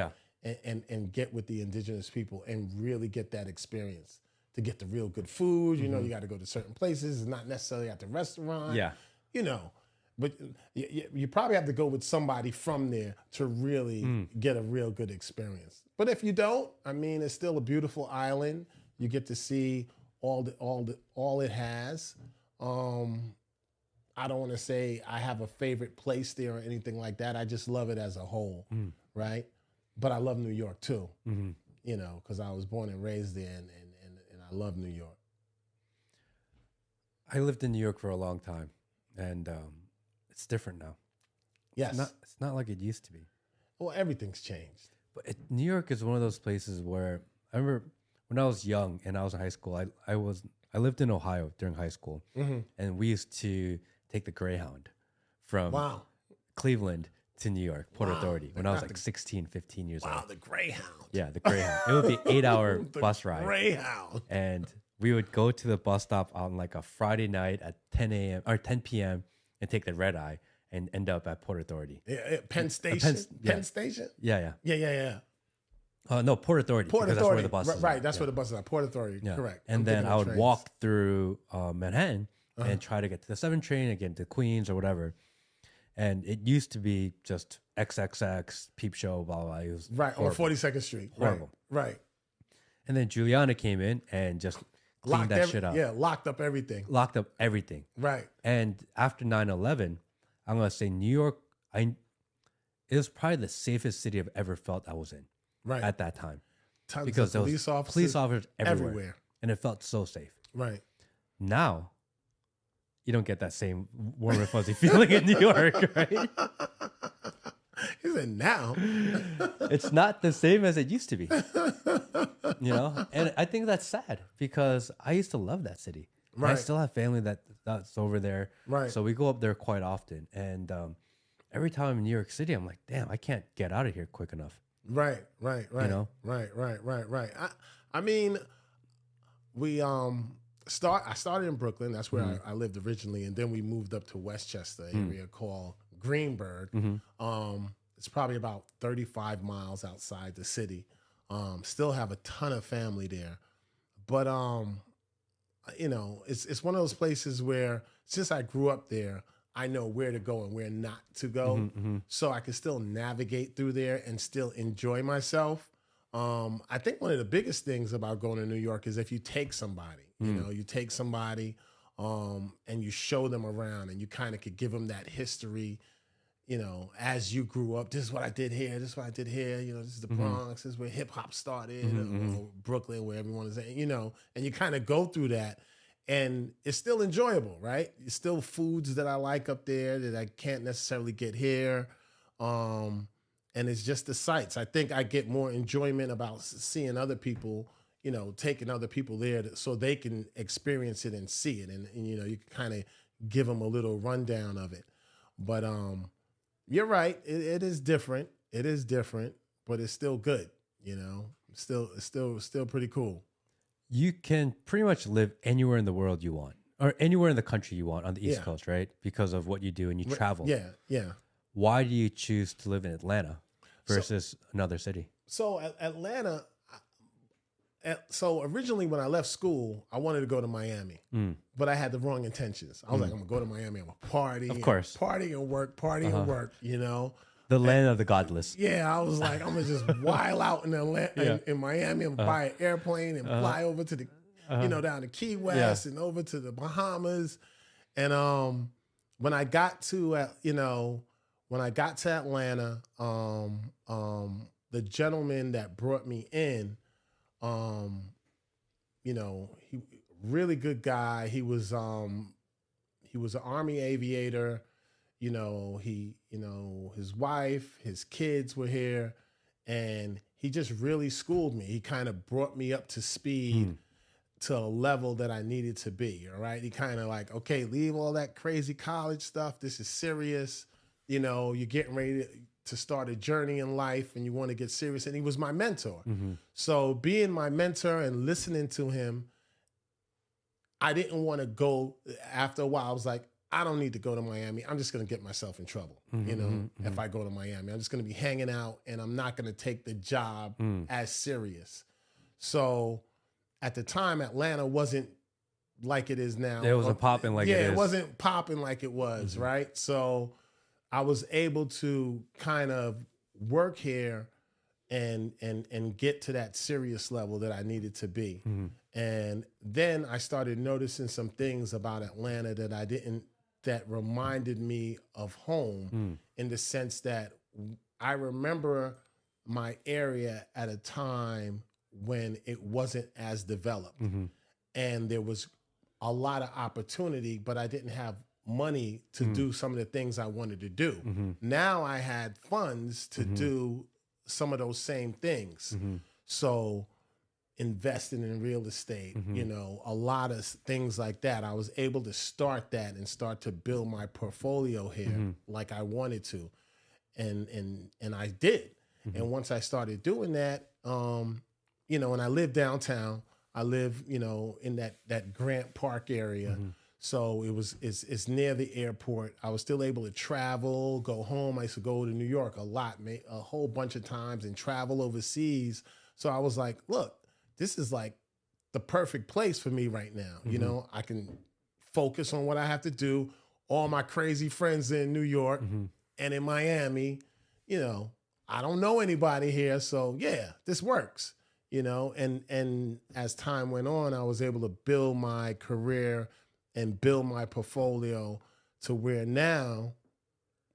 and get with the indigenous people and really get that experience to get the real good food. You know, you got to go to certain places. It's not necessarily at the restaurant. Yeah. You know, but you probably have to go with somebody from there to really get a real good experience. But if you don't, I mean, it's still a beautiful island. You get to see all it has. I don't want to say I have a favorite place there or anything like that. I just love it as a whole, right? But I love New York too, you know, because I was born and raised there, and I love New York. I lived in New York for a long time, and it's different now. Yes. It's not like it used to be. Well, everything's changed. But New York is one of those places where I remember when I was young and I was in high school, I lived in Ohio during high school, and we used to take the Greyhound from Cleveland to New York, Port Authority, when I was like 16, 15 years old. Wow, the Greyhound. Yeah, the Greyhound. It would be 8-hour bus ride. Greyhound. And we would go to the bus stop on like a Friday night at 10 a.m. or 10 p.m. and take the red eye and end up at Port Authority. Yeah, Penn Station. Penn Station? Yeah. No, Port Authority. Port Authority. That's where the bus is. Right, that's where the bus is at. Port Authority, correct. And then I would walk through Manhattan and try to get to the 7 train, again to Queens or whatever. And it used to be just XXX, Peep Show, blah, blah. It was on 42nd Street. Horrible. Right. And then Juliana came in and just cleaned that shit up. Yeah, locked up everything. Right. And after 9/11, I'm going to say New York, it was probably the safest city I've ever felt I was in at that time. Tons because of there was police officers everywhere. And it felt so safe. Right. Now, you don't get that same warm and fuzzy feeling in New York, right? He said now. It's not the same as it used to be. You know? And I think that's sad because I used to love that city. Right. I still have family that's over there. Right. So we go up there quite often. And every time I'm in New York City, I'm like, damn, I can't get out of here quick enough. Right. You know? Right. I mean, I started in Brooklyn. That's where I lived originally, and then we moved up to Westchester area called Greenburgh. It's probably about 35 miles outside the city. Still have a ton of family there, but you know, it's one of those places where since I grew up there, I know where to go and where not to go, so I can still navigate through there and still enjoy myself. I think one of the biggest things about going to New York is if you take somebody, you know, you take somebody and you show them around and you kind of could give them that history, you know, as you grew up. This is what I did here. This is what I did here. You know, this is the Bronx. This is where hip hop started. Or Brooklyn, where everyone is, you know, and you kind of go through that. And it's still enjoyable, right? It's still foods that I like up there that I can't necessarily get here. And it's just the sights. I think I get more enjoyment about seeing other people, you know, taking other people there so they can experience it and see it. And you know, you can kind of give them a little rundown of it. But you're right. It is different. It is different, but it's still good. You know, it's still pretty cool. You can pretty much live anywhere in the world you want, or anywhere in the country you want on the East Coast, right? Because of what you do and you travel. Yeah. Why do you choose to live in Atlanta versus another city? So Atlanta. So originally when I left school, I wanted to go to Miami, but I had the wrong intentions. I was like, I'm gonna go to Miami, I'm gonna party, of course, party and work, you know. The land of the godless. Yeah, I was like, I'm gonna just wild out in Atlanta, in Miami, and buy an airplane and fly over to the, you know, down to Key West and over to the Bahamas. And when I got to, Atlanta, the gentleman that brought me in, you know, he really good guy. He was an Army aviator. You know, his wife, his kids were here, and he just really schooled me. He kind of brought me up to speed to a level that I needed to be. All right. He kind of like, okay, leave all that crazy college stuff. This is serious. You know, you're getting ready to start a journey in life and you want to get serious. And he was my mentor. So being my mentor and listening to him, I didn't want to go. After a while, I was like, I don't need to go to Miami. I'm just going to get myself in trouble. You know, if I go to Miami, I'm just going to be hanging out and I'm not going to take the job as serious. So at the time, Atlanta wasn't like it is now. It wasn't popping like it is. It wasn't popping like it was, right? So I was able to kind of work here and get to that serious level that I needed to be. And then I started noticing some things about Atlanta that reminded me of home in the sense that I remember my area at a time when it wasn't as developed and there was a lot of opportunity, but I didn't have money to do some of the things I wanted to do. Now I had funds to do some of those same things. So investing in real estate, you know, a lot of things like that. I was able to start that and start to build my portfolio here like I wanted to. And I did. And once I started doing that, you know, and I live downtown, I live, you know, in that Grant Park area. So it's near the airport. I was still able to travel, go home. I used to go to New York a lot, a whole bunch of times and travel overseas. So I was like, look, this is like the perfect place for me right now. You know, I can focus on what I have to do. All my crazy friends in New York and in Miami, you know, I don't know anybody here. So yeah, this works, you know, and as time went on, I was able to build my career and build my portfolio to where now,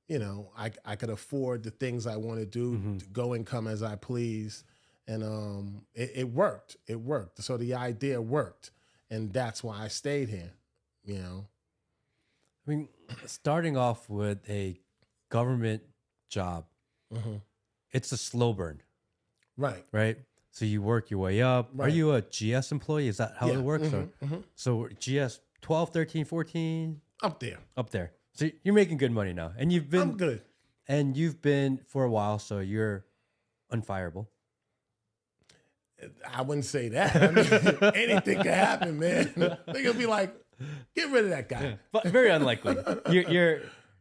you know, I could afford the things I want to do, to go and come as I please. And it worked. It worked. So the idea worked. And that's why I stayed here, you know. I mean, starting off with a government job, it's a slow burn. Right. Right? So you work your way up. Right. Are you a GS employee? Is that how it works? So GS 12, 13, 14? Up there. Up there. So you're making good money now. And you've been... I'm good. And you've been for a while, so you're unfireable. I wouldn't say that. I mean, anything can happen, man. They're gonna be like, get rid of that guy. Yeah, but very unlikely.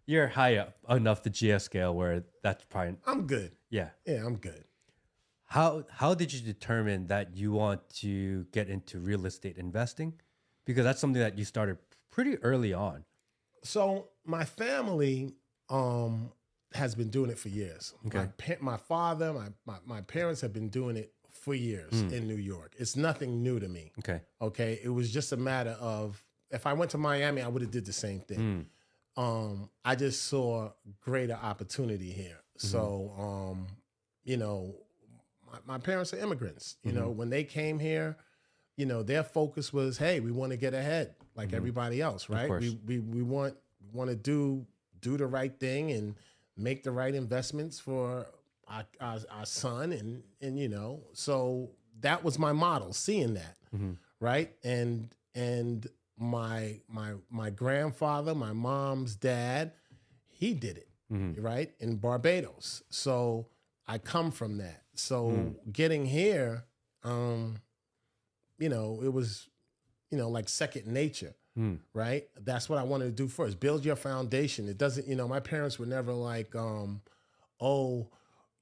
You're high up enough the GS scale where that's probably... I'm good. Yeah. Yeah, I'm good. How did you determine that you want to get into real estate investing? Because that's something that you started pretty early on. So my family has been doing it for years. Okay. My father, my parents have been doing it for years in New York. It's nothing new to me. Okay. Okay. It was just a matter of, if I went to Miami, I would have did the same thing. I just saw greater opportunity here. So, you know, my parents are immigrants. You know, when they came here, you know, their focus was, hey, we want to get ahead like everybody else, right? We want to do the right thing and make the right investments for our son, and you know, so that was my model, seeing that, right? And my grandfather, my mom's dad, he did it, right, in Barbados. So I come from that. So getting here, you know, it was, you know, like second nature, right? That's what I wanted to do first. Build your foundation. It doesn't, you know, my parents were never like, oh,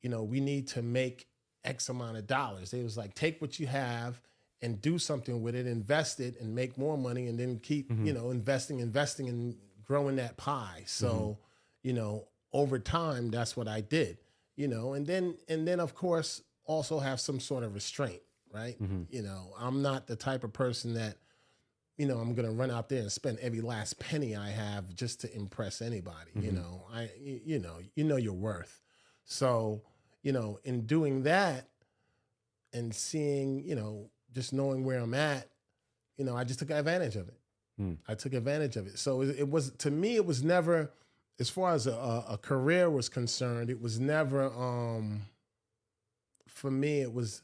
you know, we need to make X amount of dollars. It was like, take what you have and do something with it, invest it and make more money, and then keep, you know, investing and growing that pie. So, you know, over time, that's what I did, you know, and then of course, also have some sort of restraint, right? You know, I'm not the type of person that, you know, I'm going to run out there and spend every last penny I have just to impress anybody. You know, you know your worth. So, you know, in doing that and seeing, you know, just knowing where I'm at, you know, I just took advantage of it. I took advantage of it. So it was, to me, it was never, as far as a career was concerned, it was never, for me, it was,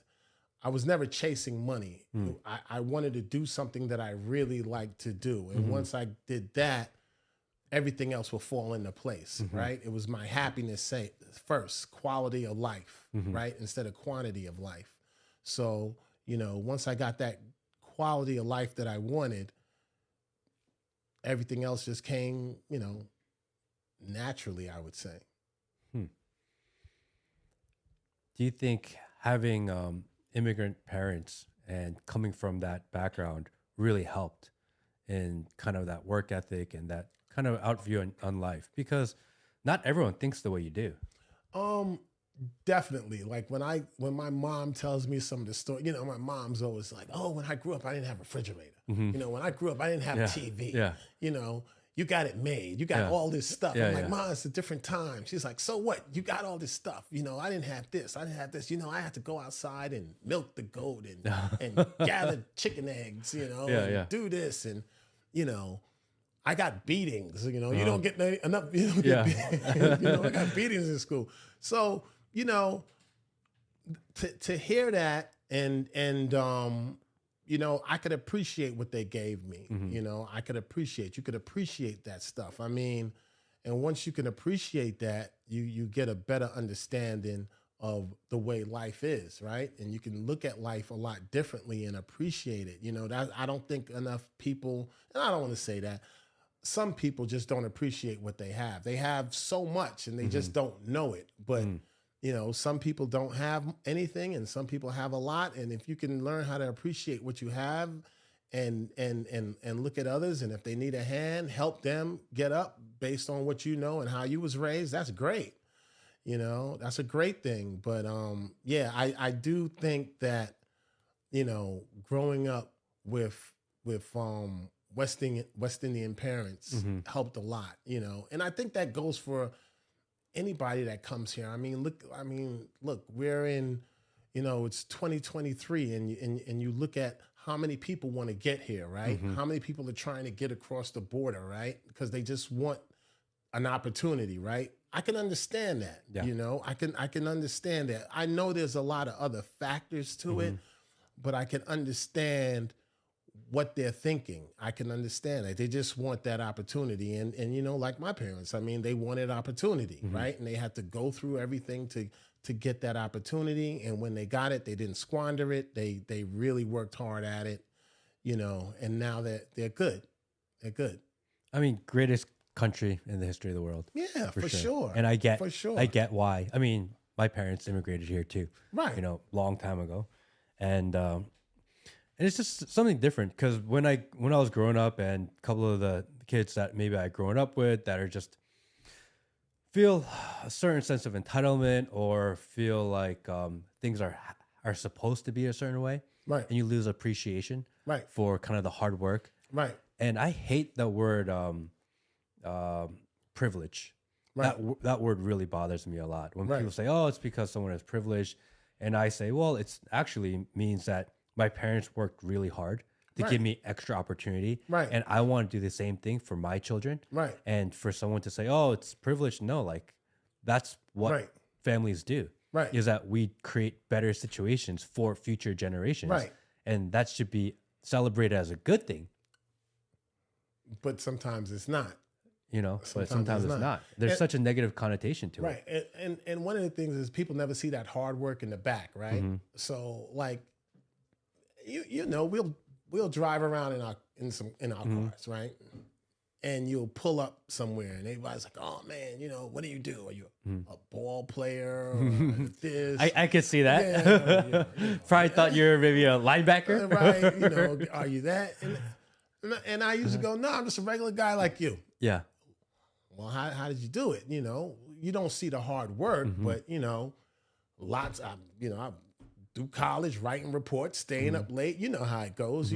I was never chasing money. I wanted to do something that I really liked to do. And once I did that, everything else will fall into place, right? It was my happiness first, quality of life, right? Instead of quantity of life. So, you know, once I got that quality of life that I wanted, everything else just came, naturally, I would say. Do you think having immigrant parents and coming from that background really helped in kind of that work ethic and that kind of outview on life? Because not everyone thinks the way you do. Definitely. Like when my mom tells me some of the story, my mom's always like, oh, when I grew up, I didn't have a refrigerator. When I grew up, I didn't have TV. Yeah. You got it made. You got all this stuff. Yeah, I'm like, Mom, it's a different time. She's like, so what? You got all this stuff. I didn't have this. I didn't have this. I had to go outside and milk the goat and gather chicken eggs, and do this. And, I got beatings, you don't get enough, I got beatings in school. So, to hear that and I could appreciate what they gave me. I could appreciate, you could appreciate that stuff. I mean, and once you can appreciate that, you get a better understanding of the way life is, right? And you can look at life a lot differently and appreciate it. That I don't think enough people, and I don't want to say that, some people just don't appreciate what they have. They have so much and they just don't know it. But some people don't have anything and some people have a lot. And if you can learn how to appreciate what you have and look at others, and if they need a hand, help them get up based on what you know and how you was raised, that's great. That's a great thing. But I do think that, growing up with West Indian parents helped a lot, and I think that goes for anybody that comes here. I mean, look, we're in, it's 2023 and you look at how many people want to get here, right? How many people are trying to get across the border, right? Because they just want an opportunity, right? I can understand that, I can understand that. I know there's a lot of other factors to it, but I can understand what they're thinking. I can understand it. They just want that opportunity. And like my parents, I mean, they wanted opportunity, right? And they had to go through everything to get that opportunity. And when they got it, they didn't squander it. They really worked hard at it, and now that they're good. They're good. I mean, greatest country in the history of the world. Yeah, for sure. And I get why. I mean, my parents immigrated here too, right? Long time ago. And it's just something different because when I was growing up, and a couple of the kids that maybe I grown up with that are just feel a certain sense of entitlement or feel like things are supposed to be a certain way, right? And you lose appreciation, right, for kind of the hard work, right? And I hate the word privilege. Right. That word really bothers me a lot when people say, "Oh, it's because someone is privileged," and I say, "Well, it's actually means that my parents worked really hard to give me extra opportunity. Right. And I want to do the same thing for my children. Right. And for someone to say, oh, it's privilege. No, like that's what families do. Right. Is that we create better situations for future generations. Right. And that should be celebrated as a good thing. But sometimes it's not. But sometimes it's not. There's such a negative connotation to it. Right. And one of the things is people never see that hard work in the back, right? So like, we'll drive around in our cars, right? And you'll pull up somewhere, and everybody's like, "Oh man, what do you do? Are you a ball player or this?" I could see that. Probably thought you were maybe a linebacker, right? Are you that? And I used to go, "No, I'm just a regular guy like you." Yeah. Well, how did you do it? You don't see the hard work, but lots. I do college, writing reports, staying up late. You know how it goes.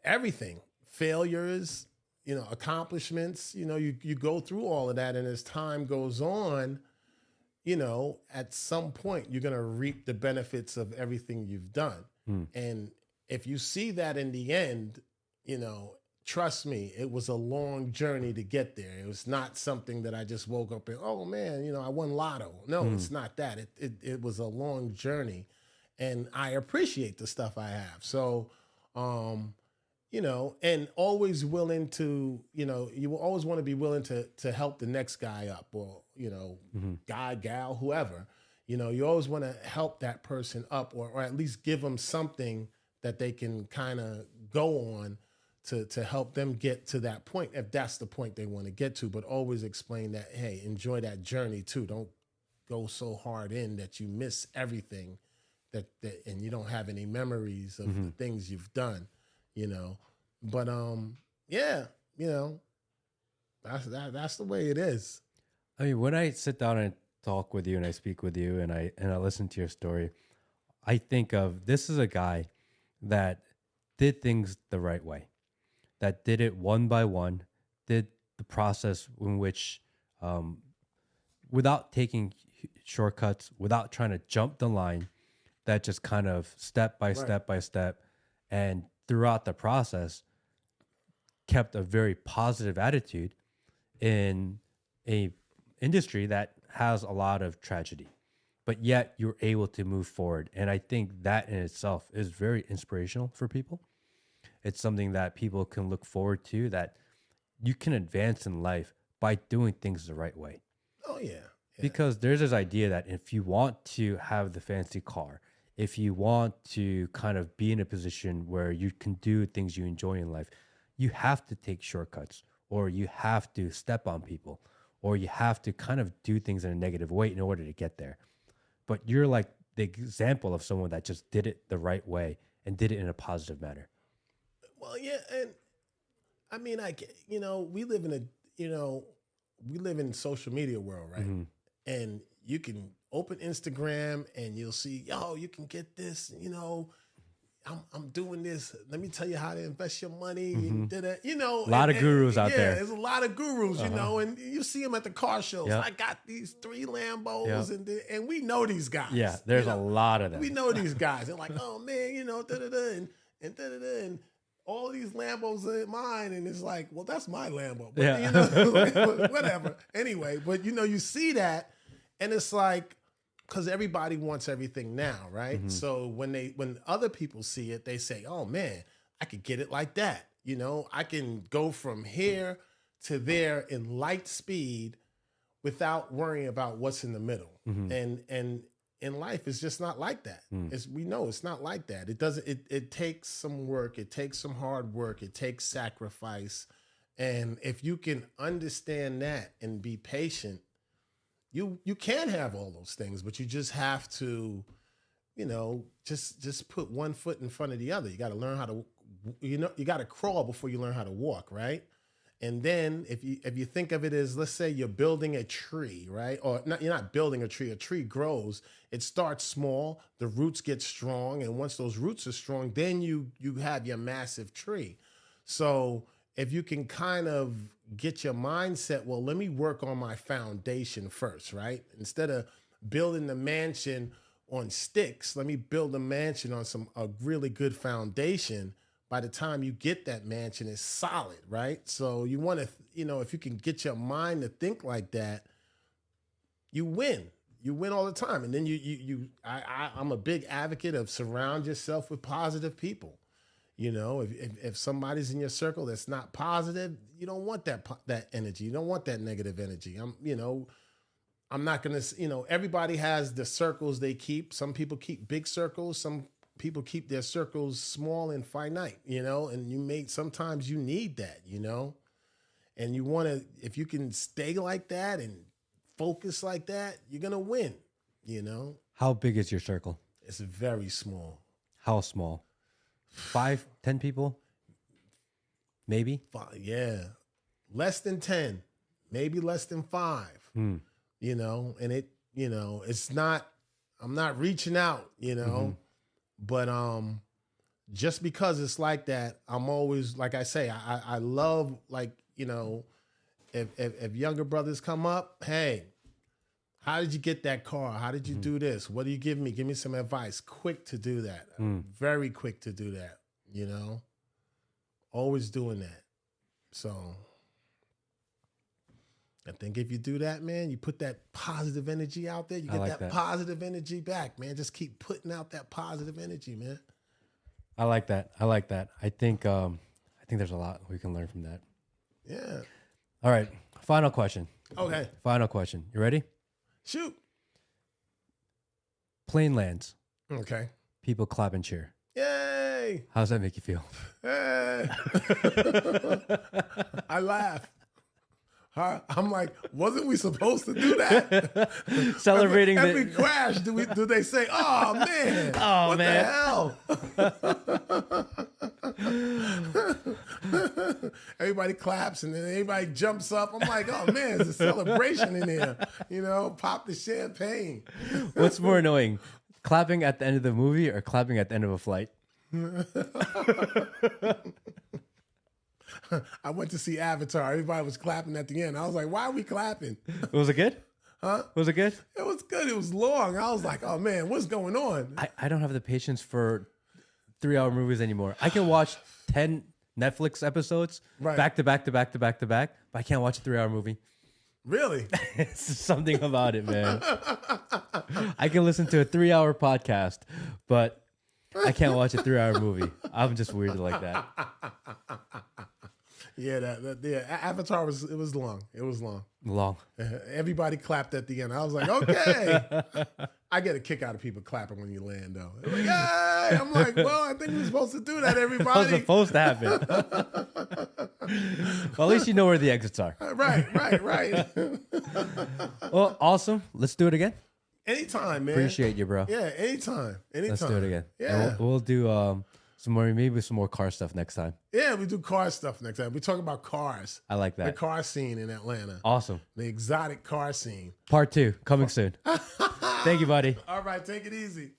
Everything, failures, accomplishments. You go through all of that, and as time goes on, at some point you're gonna reap the benefits of everything you've done. And if you see that in the end, trust me, it was a long journey to get there. It was not something that I just woke up and, oh man, I won lotto. No, it's not that. It was a long journey, and I appreciate the stuff I have. So, and always willing to, you will always want to be willing to help the next guy up, or, guy, gal, whoever, you always want to help that person up, or at least give them something that they can kind of go on to help them get to that point, if that's the point they want to get to. But always explain that, hey, enjoy that journey too. Don't go so hard in that you miss everything that and you don't have any memories of the things you've done, you know. But yeah, you know, that's the way it is. I mean, when I sit down and talk with you and I speak with you and I listen to your story, I think of this is a guy that did things the right way, that did it one by one, did the process in which, without taking shortcuts, without trying to jump the line, that just kind of step by step by step, and throughout the process, kept a very positive attitude in a industry that has a lot of tragedy, but yet you're able to move forward. And I think that in itself is very inspirational for people. It's something that people can look forward to, that you can advance in life by doing things the right way. Oh, yeah. Because there's this idea that if you want to have the fancy car, if you want to kind of be in a position where you can do things you enjoy in life, you have to take shortcuts, or you have to step on people, or you have to kind of do things in a negative way in order to get there. But you're like the example of someone that just did it the right way and did it in a positive manner. Well, yeah, and I mean, you know, we live in social media world, right? And you can open Instagram and you'll see, yo, you can get this, you know, I'm doing this. Let me tell you how to invest your money. You did it, you know. A lot of gurus out there. There's a lot of gurus, you know, and you see them at the car shows. Yep. I got these 3 Lambos, and we know these guys. Yeah, there's a lot of them. We know these guys. They're like, oh man, you know, and all these Lambos are mine, and it's like, well, that's my Lambo. But, you know, whatever. Anyway, but you know, you see that, and it's like, because everybody wants everything now, right? So when other people see it, they say, oh man, I could get it like that. You know, I can go from here to there in light speed without worrying about what's in the middle. And in life, it's just not like that. We know it's not like that. It doesn't, it takes some work. It takes some hard work. It takes sacrifice. And if you can understand that and be patient, you can have all those things, but you just have to, you know, just put one foot in front of the other. You got to learn how to, you know, you got to crawl before you learn how to walk, right? And then if you think of it as, let's say you're building a tree, right? Or not, you're not building a tree grows. It starts small, the roots get strong, and once those roots are strong, then you have your massive tree. So if you can kind of get your mindset, well, let me work on my foundation first, right? Instead of building the mansion on sticks, let me build a mansion on a really good foundation. By the time you get that mansion, it's solid, right? So you want to, you know, if you can get your mind to think like that, you win. You win all the time. And then I'm a big advocate of surround yourself with positive people. You know, if somebody's in your circle that's not positive, you don't want that energy. You don't want that negative energy. I'm not going to, you know, everybody has the circles they keep. Some people keep big circles. Some people keep their circles small and finite, you know, and sometimes you need that, you know, and you want to, if you can stay like that and focus like that, you're going to win, you know. How big is your circle? It's very small. How small? 5, 10 people? Maybe? 5, yeah. Less than 10, maybe less than 5, you know, and it, you know, I'm not reaching out, you know, but just because it's like that, I'm always, like I say, I love, like, you know, if younger brothers come up, hey, how did you get that car? How did you do this? What do you give me? Give me some advice. Quick to do that. Very quick to do that, you know? Always doing that. So I think if you do that, man, you put that positive energy out there, you get that positive energy back, man. Just keep putting out that positive energy, man. I like that. I think there's a lot we can learn from that. Yeah. All right. Final question. Okay. Final question. You ready? Shoot. Plane lands. Okay. People clap and cheer. Yay. hey. How's that make you feel? Hey. I laugh. I'm like, wasn't we supposed to do that? Celebrating every crash. Do they say, "Oh man, oh what man, the hell"? Everybody claps and then everybody jumps up. I'm like, "Oh man, it's a celebration in here." You know, pop the champagne. What's more annoying, clapping at the end of the movie or clapping at the end of a flight? I went to see Avatar. Everybody was clapping at the end. I was like, why are we clapping? Was it good? Huh? Was it good? It was good. It was long. I was like, oh man, what's going on? I don't have the patience for 3-hour movies anymore. I can watch 10 Netflix episodes back to back, but I can't watch a 3-hour movie. Really? It's something about it, man. I can listen to a 3-hour podcast, but I can't watch a 3-hour movie. I'm just weird like that. Yeah, Avatar was long. It was long. Long. Everybody clapped at the end. I was like, okay. I get a kick out of people clapping when you land, though. They're like, yay! I'm like, well, I think we're supposed to do that, everybody. That was supposed to happen. Well, at least you know where the exits are. Right. Well, awesome. Let's do it again. Anytime, man. Appreciate you, bro. Yeah, anytime. Let's do it again. Yeah. And we'll do maybe some more car stuff next time. Yeah, we do car stuff next time. We talk about cars. I like that. The car scene in Atlanta. Awesome. The exotic car scene. Part 2 coming soon. Thank you, buddy. All right, take it easy.